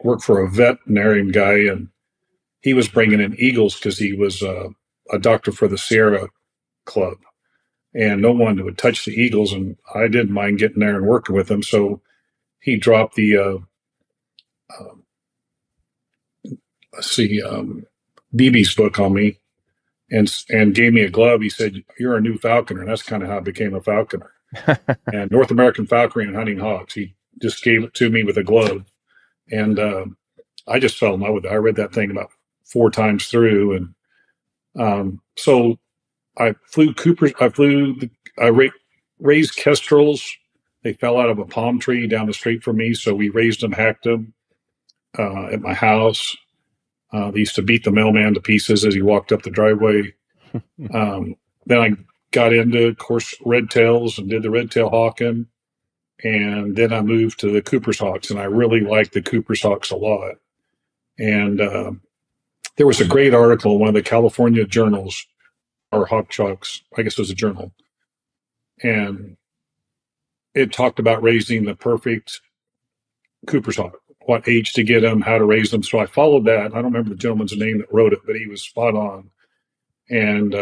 worked for a veterinarian guy, and he was bringing in eagles because he was a doctor for the Sierra Club, and no one would touch the eagles, and I didn't mind getting there and working with them. So he dropped the BB's book on me, and gave me a glove. He said, "You're a new falconer," and that's kind of how I became a falconer. And North American Falconry and Hunting Hawks. He just gave it to me with a glove, and I just fell in love with it. I read that thing about 4 times through, and so I flew Coopers. I raised kestrels. They fell out of a palm tree down the street from me, so we raised them, hacked them at my house. They used to beat the mailman to pieces as he walked up the driveway. Then I got into, of course, red tails and did the red tail hawking. And then I moved to the Cooper's Hawks, and I really liked the Cooper's Hawks a lot. And there was a great article in one of the California journals, or Hawkshots, I guess it was a journal. And it talked about raising the perfect Cooper's Hawk, what age to get them, how to raise them. So I followed that. I don't remember the gentleman's name that wrote it, but he was spot on. And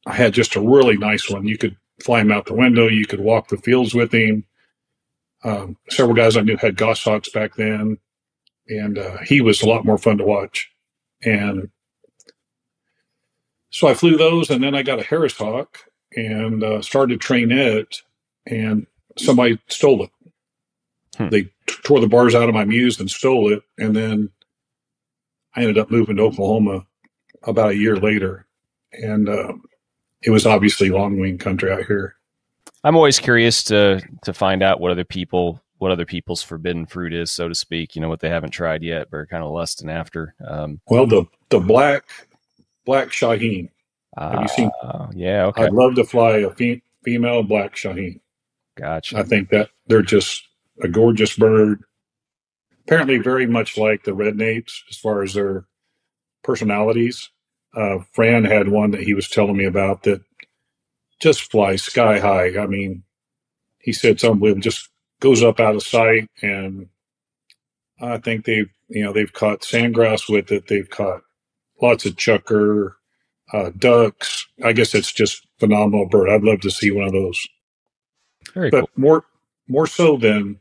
I had just a really nice one. You could fly him out the window. You could walk the fields with him. Several guys I knew had Goshawks back then, and he was a lot more fun to watch. And so I flew those, and then I got a Harris Hawk and started to train it, and somebody stole it. They tore the bars out of my Muse and stole it, and then I ended up moving to Oklahoma about a year later, and it was obviously long wing country out here. I'm always curious to find out what other people's forbidden fruit is, so to speak. What they haven't tried yet, but are kind of lusting after. Well, the black shaheen. Have you seen? Yeah, okay. I'd love to fly a female black shaheen. Gotcha. I think that they're just a gorgeous bird. Apparently, very much like the red napes as far as their personalities. Fran had one that he was telling me about that just flies sky high. I mean, he said it's unbelievable. Just goes up out of sight, and I think they've caught sandgrouse with it. They've caught lots of chucker. ducks. I guess it's just phenomenal bird. I'd love to see one of those. Very But cool. more so than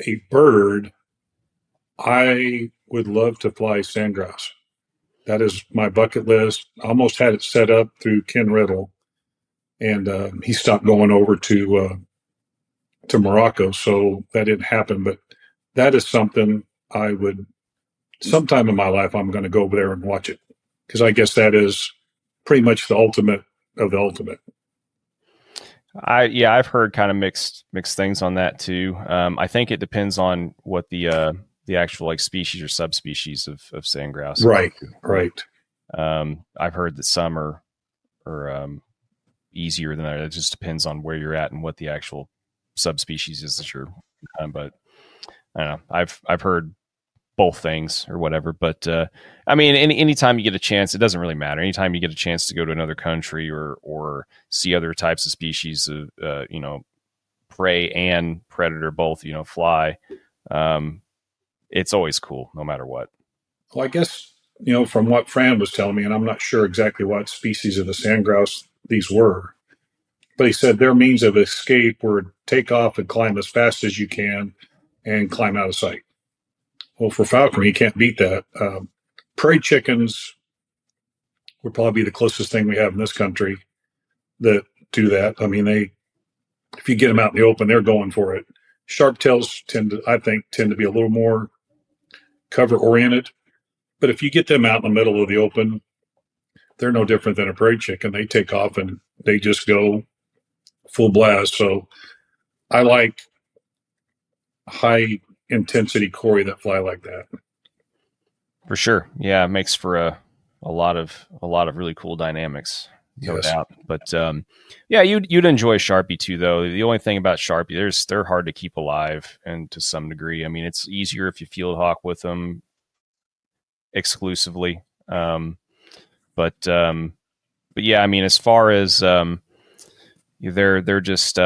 a bird, I would love to fly sandgrouse. That is my bucket list. I almost had it set up through Ken Riddle, and he stopped going over to Morocco, so that didn't happen. But that is something I would, sometime in my life, I'm going to go over there and watch it, because I guess that is pretty much the ultimate of the ultimate. I've heard kind of mixed things on that too. I think it depends on what the actual like species or subspecies of sandgrouse. Right. I've heard that some are easier than others. It just depends on where you're at and what the actual subspecies is that you're. But I don't know. I've heard both things or whatever. But I mean, anytime you get a chance, it doesn't really matter. Anytime you get a chance to go to another country or see other types of species of prey and predator both fly, it's always cool no matter what. Well, I guess from what Fran was telling me, and I'm not sure exactly what species of the sandgrouse these were, but he said their means of escape were take off and climb as fast as you can and climb out of sight. Well, for falconry, you can't beat that. Prairie chickens would probably be the closest thing we have in this country that do that. I mean, if you get them out in the open, they're going for it. Sharp-tails tend to be a little more cover-oriented. But if you get them out in the middle of the open, they're no different than a prairie chicken. They take off and they just go full blast. So I like high intensity quarry that fly like that. For sure. Yeah, it makes for a lot of really cool dynamics, no doubt. But yeah, you'd enjoy Sharpie too, though. The only thing about Sharpie, they're hard to keep alive, and to some degree, I mean, it's easier if you field hawk with them exclusively. But yeah, I mean, as far as they're just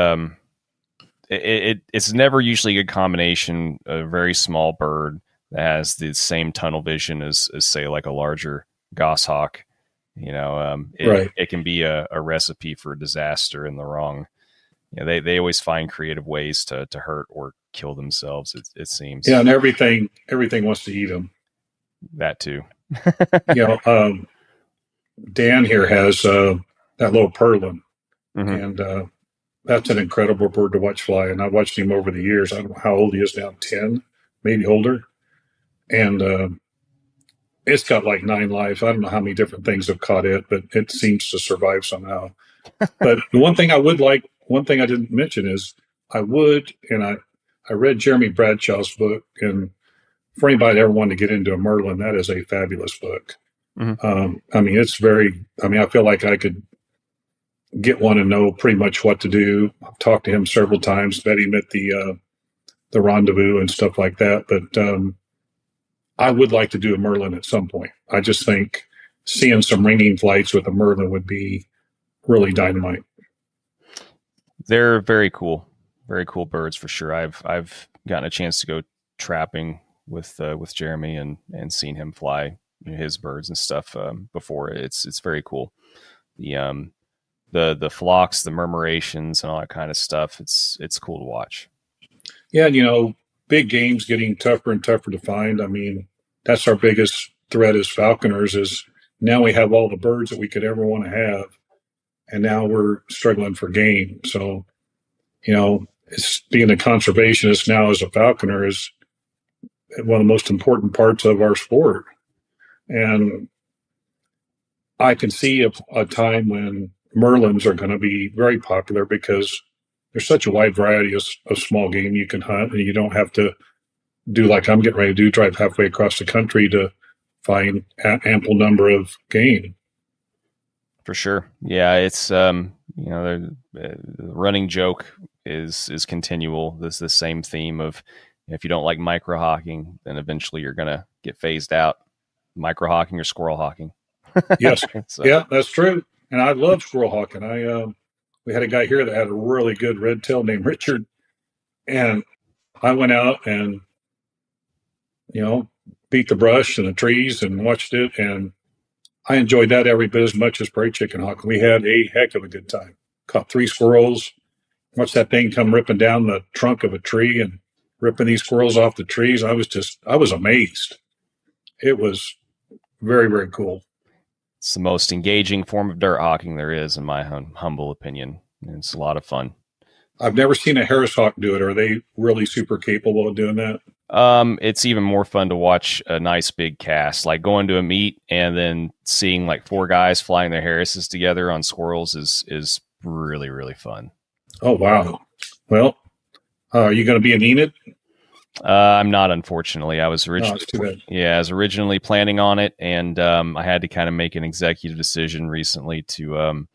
it's never usually a good combination. A very small bird that has the same tunnel vision as say like a larger goshawk. It can be a recipe for disaster in the wrong. They always find creative ways to hurt or kill themselves. It seems. Yeah, and everything wants to eat them. That too. Dan here has that little purlin, mm-hmm. and that's an incredible bird to watch fly. And I've watched him over the years. I don't know how old he is now, 10, maybe older. And it's got like 9 lives. I don't know how many different things have caught it, but it seems to survive somehow. But the one thing I didn't mention is I read Jeremy Bradshaw's book, and for anybody that ever wanted to get into a Merlin, that is a fabulous book. Mm-hmm. I feel like I could get one and know pretty much what to do. I've talked to him several times, met him at the rendezvous and stuff like that. But I would like to do a Merlin at some point. I just think seeing some ringing flights with a Merlin would be really dynamite. They're very cool birds for sure. I've gotten a chance to go trapping with Jeremy and seen him fly his birds and stuff before. It's very cool. The flocks, the murmurations, and all that kind of stuff. It's cool to watch. Yeah, big game's getting tougher and tougher to find. I mean, that's our biggest threat as falconers is now we have all the birds that we could ever want to have, and now we're struggling for game. So, it's being a conservationist now as a falconer is one of the most important parts of our sport. And I can see a time when Merlins are going to be very popular because there's such a wide variety of small game you can hunt, and you don't have to do like I'm getting ready to do, drive halfway across the country to find ample number of game. For sure. Yeah, it's the running joke is continual. This the same theme of if you don't like micro hawking, then eventually you're gonna get phased out. Micro hawking or squirrel hawking. Yes. So. Yeah, that's true. And I love squirrel hawking. We had a guy here that had a really good red tail named Richard, and I went out and beat the brush and the trees and watched it, and I enjoyed that every bit as much as prairie chicken hawking. We had a heck of a good time. Caught 3 squirrels. Watched that thing come ripping down the trunk of a tree and ripping these squirrels off the trees. I was amazed. It was very, very cool. It's the most engaging form of dirt hawking there is, in my humble opinion. It's a lot of fun. I've never seen a Harris hawk do it. Are they really super capable of doing that? It's even more fun to watch a nice big cast, like going to a meet and then seeing like 4 guys flying their Harrises together on squirrels is really, really fun. Oh, wow. Well, are you going to be an Enid? I'm not, unfortunately. I was originally, too bad. I was originally planning on it, and I had to kind of make an executive decision recently to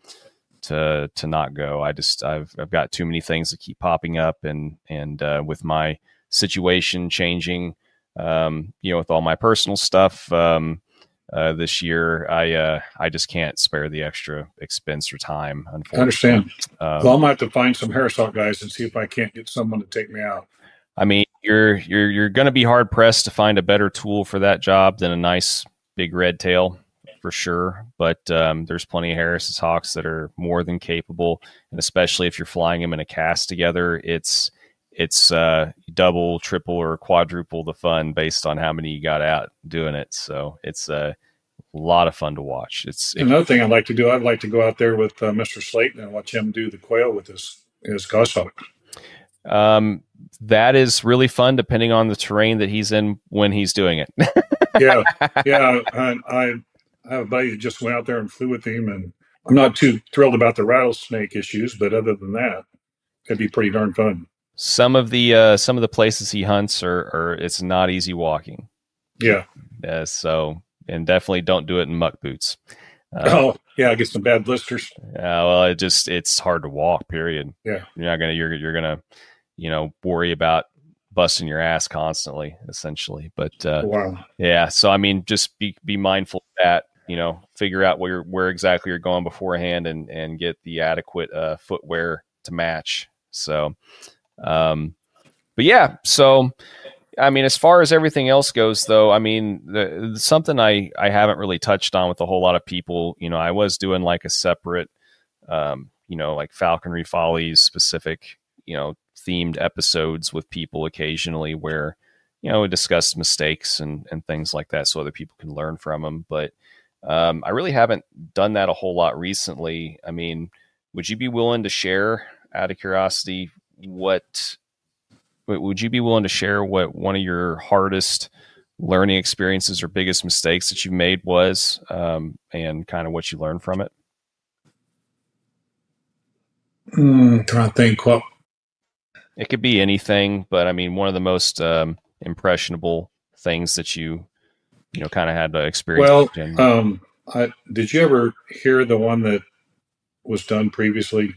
not go. I've got too many things that keep popping up, and with my situation changing, with all my personal stuff this year, I just can't spare the extra expense or time. Unfortunately, I understand. Well, I'm gonna have to find some Harris hawk guys and see if I can't get someone to take me out. I mean, you're going to be hard pressed to find a better tool for that job than a nice big red tail, for sure. But there's plenty of Harris's hawks that are more than capable, and especially if you're flying them in a cast together, it's double, triple, or quadruple the fun based on how many you got out doing it. So it's a lot of fun to watch. Another thing I'd like to do. I'd like to go out there with Mr. Slayton and watch him do the quail with his goshawk. That is really fun, depending on the terrain that he's in when he's doing it. yeah. I have a buddy that just went out there and flew with him, and I'm not too thrilled about the rattlesnake issues, but other than that, it'd be pretty darn fun. Some of the places he hunts are it's not easy walking. Yeah. So, and definitely don't do it in muck boots. I get some bad blisters. Well, it's hard to walk, period. Yeah. You're gonna worry about busting your ass constantly, essentially. But wow. Yeah. So I mean, just be mindful of that. Figure out where exactly you're going beforehand, and get the adequate footwear to match. So, but yeah. So, I mean, as far as everything else goes, though, I mean, something I haven't really touched on with a whole lot of people. I was doing like a separate, like Falconry Follies specific, themed episodes with people occasionally where, we discuss mistakes and things like that so other people can learn from them. But I really haven't done that a whole lot recently. I mean, would you be willing to share, out of curiosity, what one of your hardest learning experiences or biggest mistakes that you made was, and kind of what you learned from it? Trying to think what. It could be anything, but I mean, one of the most impressionable things that you kind of had to experience. Well, did you ever hear the one that was done previously?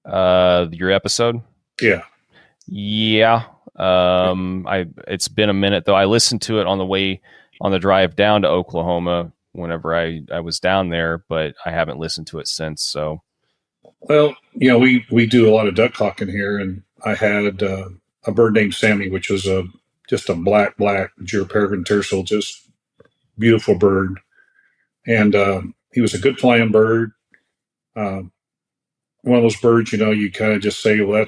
Your episode? Yeah. Yeah. It's been a minute though. I listened to it on the drive down to Oklahoma whenever I was down there, but I haven't listened to it since. So, well, we do a lot of duck hawking here, and I had a bird named Sammy, which was just a black Gir peregrine tercel, just beautiful bird. And he was a good flying bird. One of those birds, you kind of just say, well,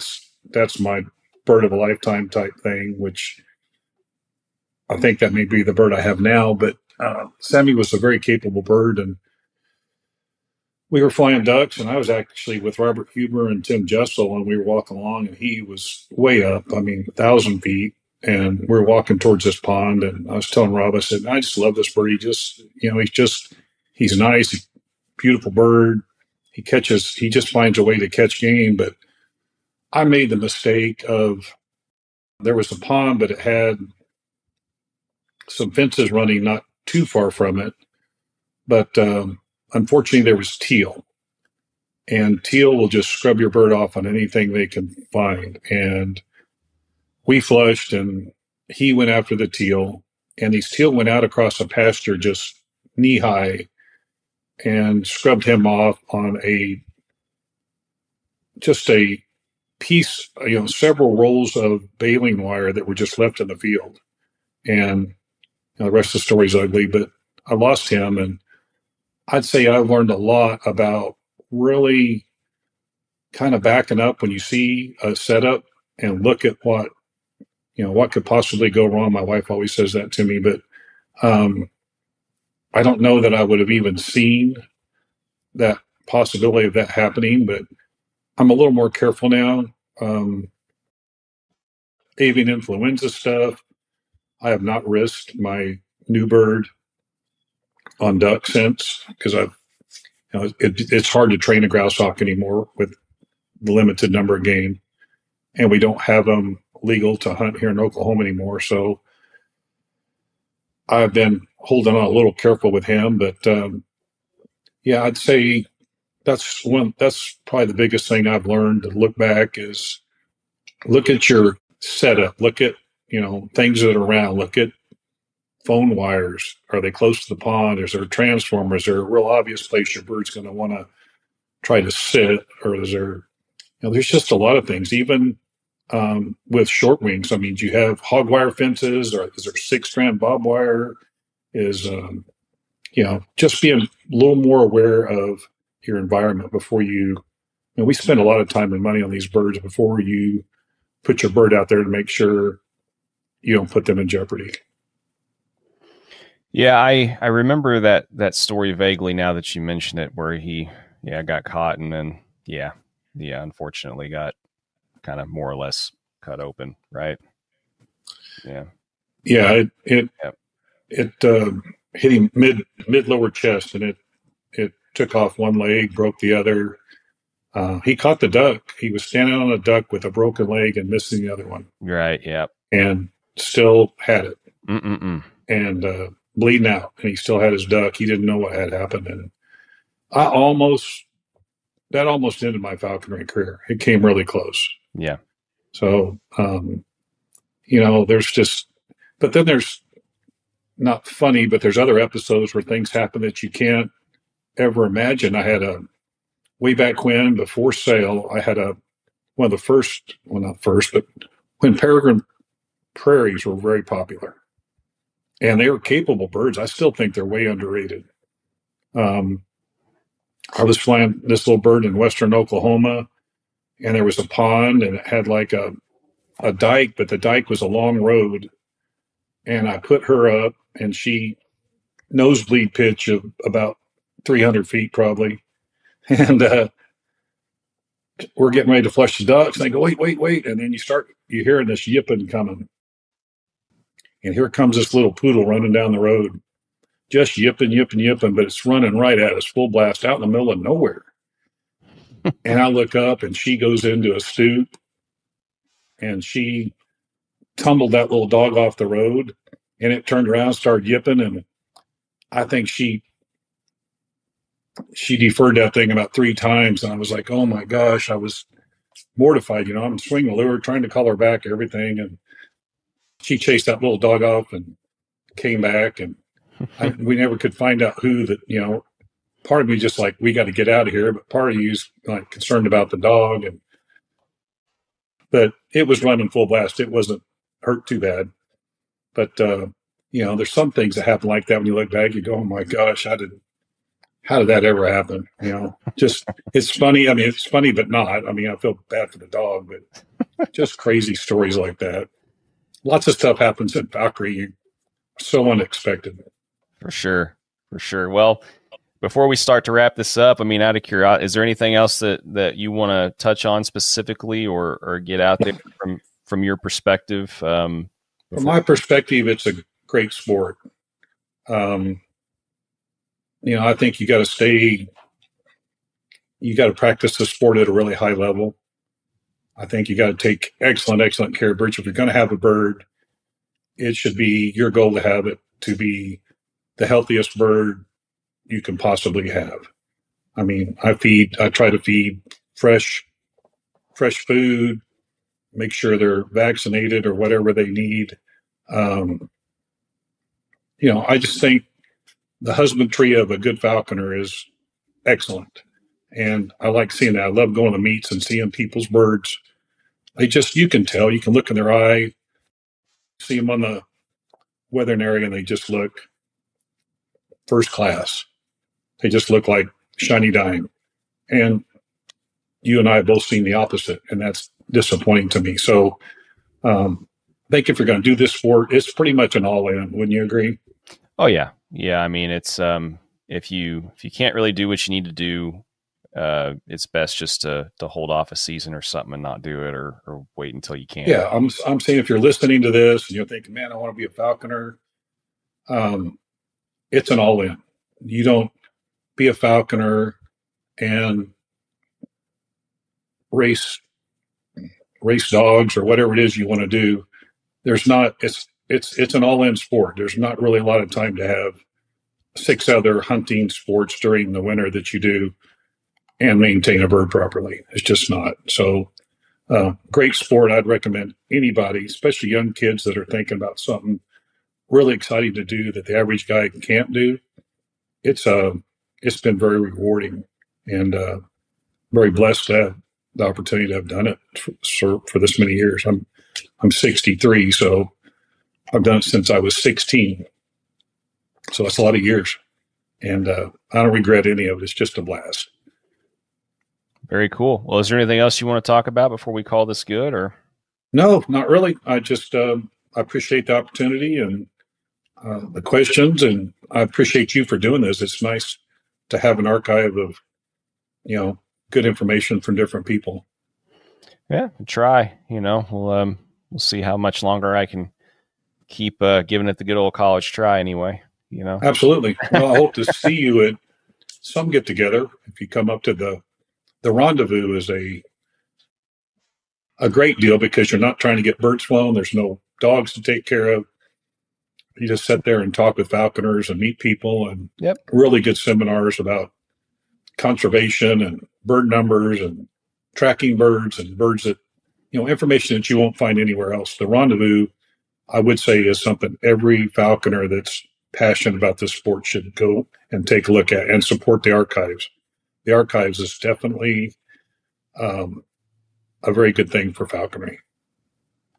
that's my bird of a lifetime type thing, which I think that may be the bird I have now. But Sammy was a very capable bird, and we were flying ducks, and I was actually with Robert Huber and Tim Jessel, and we were walking along, and he was way up, 1,000 feet, and we were walking towards this pond, and I was telling Rob, I said, I just love this bird. He's nice, beautiful bird. He just finds a way to catch game. But I made the mistake of, there was a pond, but it had some fences running not too far from it. But unfortunately, there was teal. And teal will just scrub your bird off on anything they can find. And we flushed, and he went after the teal. And these teal went out across a pasture just knee high and scrubbed him off on a piece, several rolls of baling wire that were just left in the field. And the rest of the story's ugly, but I lost him, and I'd say I've learned a lot about really kind of backing up when you see a setup and look at what could possibly go wrong. My wife always says that to me, but um, I don't know that I would have even seen that possibility of that happening, but I'm a little more careful now. Um, Avian influenza stuff, I have not risked my new bird on duck since because it's hard to train a grouse hawk anymore with the limited number of game, and we don't have them legal to hunt here in Oklahoma anymore. So I've been holding on a little careful with him, but yeah, I'd say that's probably the biggest thing I've learned to look back is look at your setup, look at things that are around, look at phone wires. Are they close to the pond? Is there transformers? Is there a real obvious place your bird's going to want to try to sit? Or is there, there's just a lot of things, even with short wings. I mean, do you have hog wire fences, or is there 6-strand bob wire? Is, just being a little more aware of your environment before we spend a lot of time and money on these birds before you put your bird out there to make sure you don't put them in jeopardy. Yeah, I remember that story vaguely now that you mention it, where he got caught and then unfortunately got kind of more or less cut open, right? Yeah. Yeah, it hit him mid lower chest, and it took off one leg, broke the other. He caught the duck. He was standing on a duck with a broken leg and missing the other one. Right. Yeah. And still had it. Mm-mm-mm. And bleeding out, and he still had his duck. He didn't know what had happened, and that almost ended my falconry career. It came really close. Yeah. So, there's just, but then there's not funny, but there's other episodes where things happen that you can't ever imagine. I had way back when, before sale, I had one of the first, well, not first, but when peregrine prairies were very popular. And they were capable birds. I still think they're way underrated. I was flying this little bird in western Oklahoma, and there was a pond, and it had like a dike, but the dike was a long road. And I put her up, and she nosebleed pitch of about 300 feet probably. And we're getting ready to flush the ducks. And they go, wait. And then you hearing this yipping coming. And here comes this little poodle running down the road, just yipping, but it's running right at us, full blast, out in the middle of nowhere. And I look up, and she goes into a stoop, and she tumbled that little dog off the road, and it turned around, started yipping, and I think she deferred that thing about 3 times, and I was like, oh my gosh, I was mortified. I'm swinging the lure, trying to call her back, everything, and she chased that little dog off and came back, and we never could find out who that. Part of me just like, we got to get out of here, but part of you's like concerned about the dog, but it was running full blast. It wasn't hurt too bad, but there's some things that happen like that when you look back. You go, oh my gosh, how did that ever happen? Just, it's funny. I mean, it's funny, but not. I mean, I feel bad for the dog, but just crazy stories like that. Lots of stuff happens in falconry, so unexpected. For sure. Well, before we start to wrap this up, I mean, out of curiosity, is there anything else that you want to touch on specifically or get out there from your perspective? From my perspective, it's a great sport. I think you got to practice the sport at a really high level. I think you got to take excellent care of birds. If you're going to have a bird, it should be your goal to have it to be the healthiest bird you can possibly have. I mean, I try to feed fresh food, make sure they're vaccinated or whatever they need. I just think the husbandry of a good falconer is excellent. And I like seeing that. I love going to meets and seeing people's birds. You can tell, you can look in their eye, see them on the weathering area, and they just look first class. They just look like shiny dime. And you and I have both seen the opposite, and that's disappointing to me. So I think if you're going to do this sport, it's pretty much an all-in. Wouldn't you agree? Oh yeah. I mean, it's if you can't really do what you need to do, it's best just to hold off a season or something and not do it, or wait until you can. Yeah, I'm saying if you're listening to this and you're thinking, man, I want to be a falconer, it's an all-in. You don't be a falconer and race dogs or whatever it is you want to do. There's not. It's an all-in sport. There's not really a lot of time to have 6 other hunting sports during the winter that you do and maintain a bird properly. It's just not. So, great sport. I'd recommend anybody, especially young kids that are thinking about something really exciting to do that the average guy can't do. It's been very rewarding, and very blessed to have the opportunity to have done it for this many years. I'm 63, so I've done it since I was 16. So that's a lot of years, and I don't regret any of it. It's just a blast. Very cool. Well, is there anything else you want to talk about before we call this good, or? No, not really. I just I appreciate the opportunity and the questions, and I appreciate you for doing this. It's nice to have an archive of, good information from different people. Yeah, try. We'll see how much longer I can keep giving it the good old college try. Anyway, Absolutely. Well, I hope to see you at some get together. If you come up to the rendezvous, is a great deal because you're not trying to get birds flown. There's no dogs to take care of. You just sit there and talk with falconers and meet people, and really good seminars about conservation and bird numbers and tracking birds and birds that, information that you won't find anywhere else. The rendezvous, I would say, is something every falconer that's passionate about this sport should go and take a look at and support the archives. The archives is definitely a very good thing for falconry.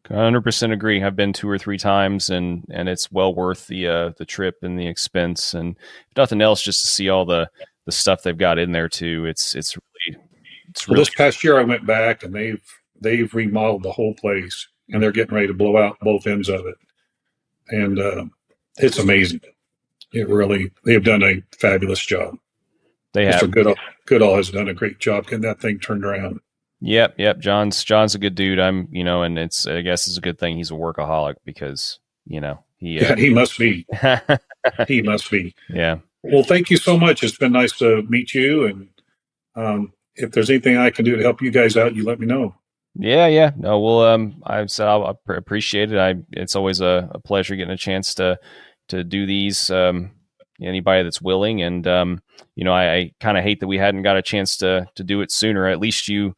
100% agree. I've been 2 or 3 times, and it's well worth the trip and the expense, and if nothing else, just to see all the stuff they've got in there too. It's really. Well, this past year I went back, and they've remodeled the whole place, and they're getting ready to blow out both ends of it, and it's amazing. They have done a fabulous job. They have. Mr. Goodall has done a great job getting that thing turned around. Yep. John's a good dude. And I guess it's a good thing he's a workaholic because, he must be. He must be. Yeah. Well, thank you so much. It's been nice to meet you. And if there's anything I can do to help you guys out, you let me know. Yeah. No, well, I said I appreciate it. It's always a pleasure getting a chance to do these. Anybody that's willing, and I kind of hate that we hadn't got a chance to do it sooner. At least you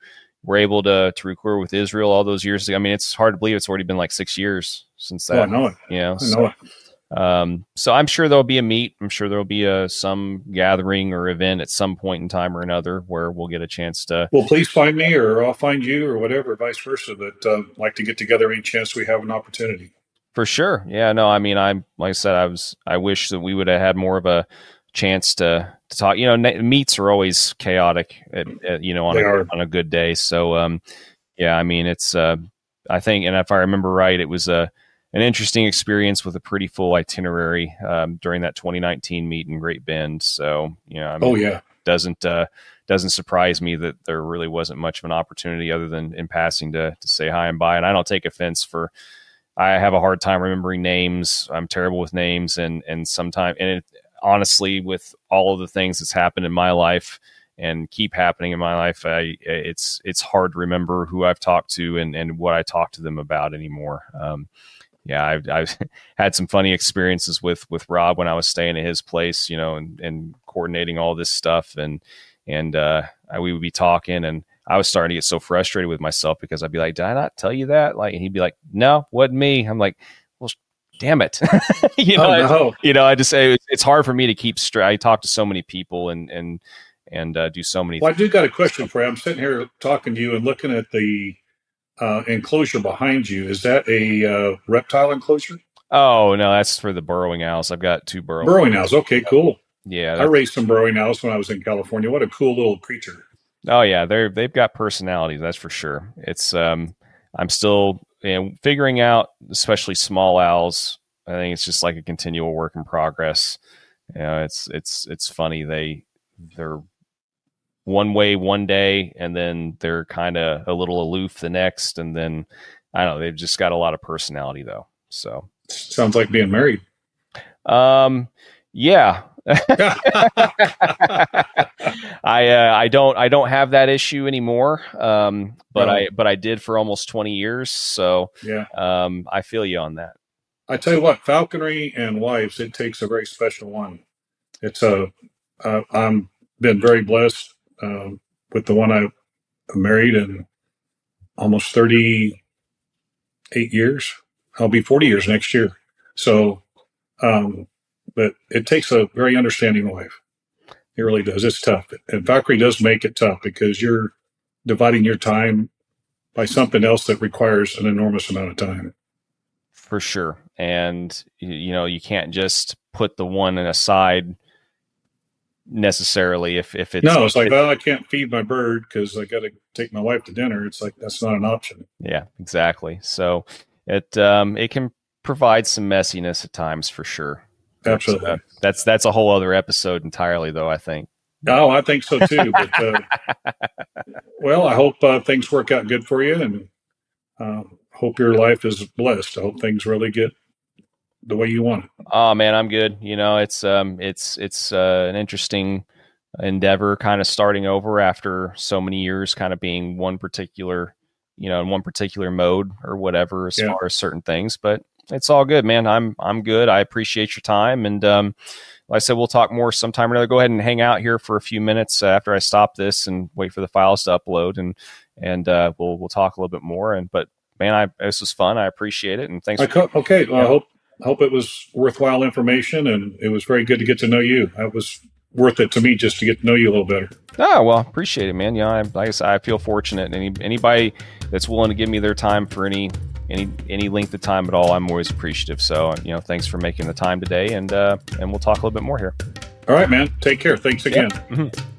were able to record with Israel all those years ago. I mean, it's hard to believe it's already been like 6 years since that. Oh, I know it. I know it. So I'm sure there'll be a meet. I'm sure there'll be some gathering or event at some point in time or another where we'll get a chance to. Well, please find me, or I'll find you, or whatever, vice versa. That like to get together any chance we have an opportunity. For sure. Yeah. No. I mean, like I said, I wish that we would have had more of a chance to talk. Meets are always chaotic. On a good day. So yeah. I mean, it's I think, and if I remember right, it was an interesting experience with a pretty full itinerary during that 2019 meet in Great Bend. So, doesn't surprise me that there really wasn't much of an opportunity other than in passing to say hi and bye. And I don't take offense I have a hard time remembering names. I'm terrible with names, and sometimes, honestly, with all of the things that's happened in my life and keep happening in my life, it's hard to remember who I've talked to and what I talk to them about anymore. I've had some funny experiences with Rob when I was staying at his place, and coordinating all this stuff, and we would be talking, and I was starting to get so frustrated with myself because I'd be like, did I not tell you that? And he'd be like, no, wasn't me. I'm like, well, damn it. I just say it's hard for me to keep straight. I talk to so many people and do so many. Well, I do got a question for you. I'm sitting here talking to you and looking at the enclosure behind you. Is that a reptile enclosure? Oh, no, that's for the burrowing owls. I've got 2 burrowing owls. Okay, cool. Yeah, I raised some burrowing owls when I was in California. What a cool little creature. oh yeah, they've got personalities, that's for sure. It's I'm still figuring out, especially small owls. I think it's just like a continual work in progress. It's funny, they're one way one day, and then they're kind of a little aloof the next, and then I don't know, they've just got a lot of personality though. So Sounds like being married. Yeah. I don't have that issue anymore. But I did for almost 20 years. So yeah. I feel you on that. I tell you what, falconry and wives, it takes a very special one. It's I'm been very blessed with the one I married in almost 38 years. I'll be 40 years next year. So, but it takes a very understanding wife. It really does. It's tough. And falconry does make it tough because you're dividing your time by something else that requires an enormous amount of time. For sure. And, you can't just put the one aside necessarily if it's... No, it's like, well, I can't feed my bird because I got to take my wife to dinner. It's like, that's not an option. Yeah, exactly. So it can provide some messiness at times for sure. Absolutely. That's a whole other episode entirely, though, I think. Oh, I think so too. But, well, I hope things work out good for you, and hope your life is blessed. I hope things really get the way you want it. Oh man, I'm good. It's an interesting endeavor, kind of starting over after so many years, kind of being one particular, in one particular mode or whatever as far as certain things. But it's all good, man. I'm good. I appreciate your time, and like I said, we'll talk more sometime or another. Go ahead and hang out here for a few minutes after I stop this and wait for the files to upload, and we'll talk a little bit more. But man, this was fun. I appreciate it, and thanks. Okay, well, I hope it was worthwhile information, and it was very good to get to know you. That was worth it to me just to get to know you a little better. Oh, well, appreciate it, man. Like I said, I feel fortunate. Anybody that's willing to give me their time for any length of time at all, I'm always appreciative. So, thanks for making the time today, and we'll talk a little bit more here. All right, man. Take care. Thanks again. Yep. Mm-hmm.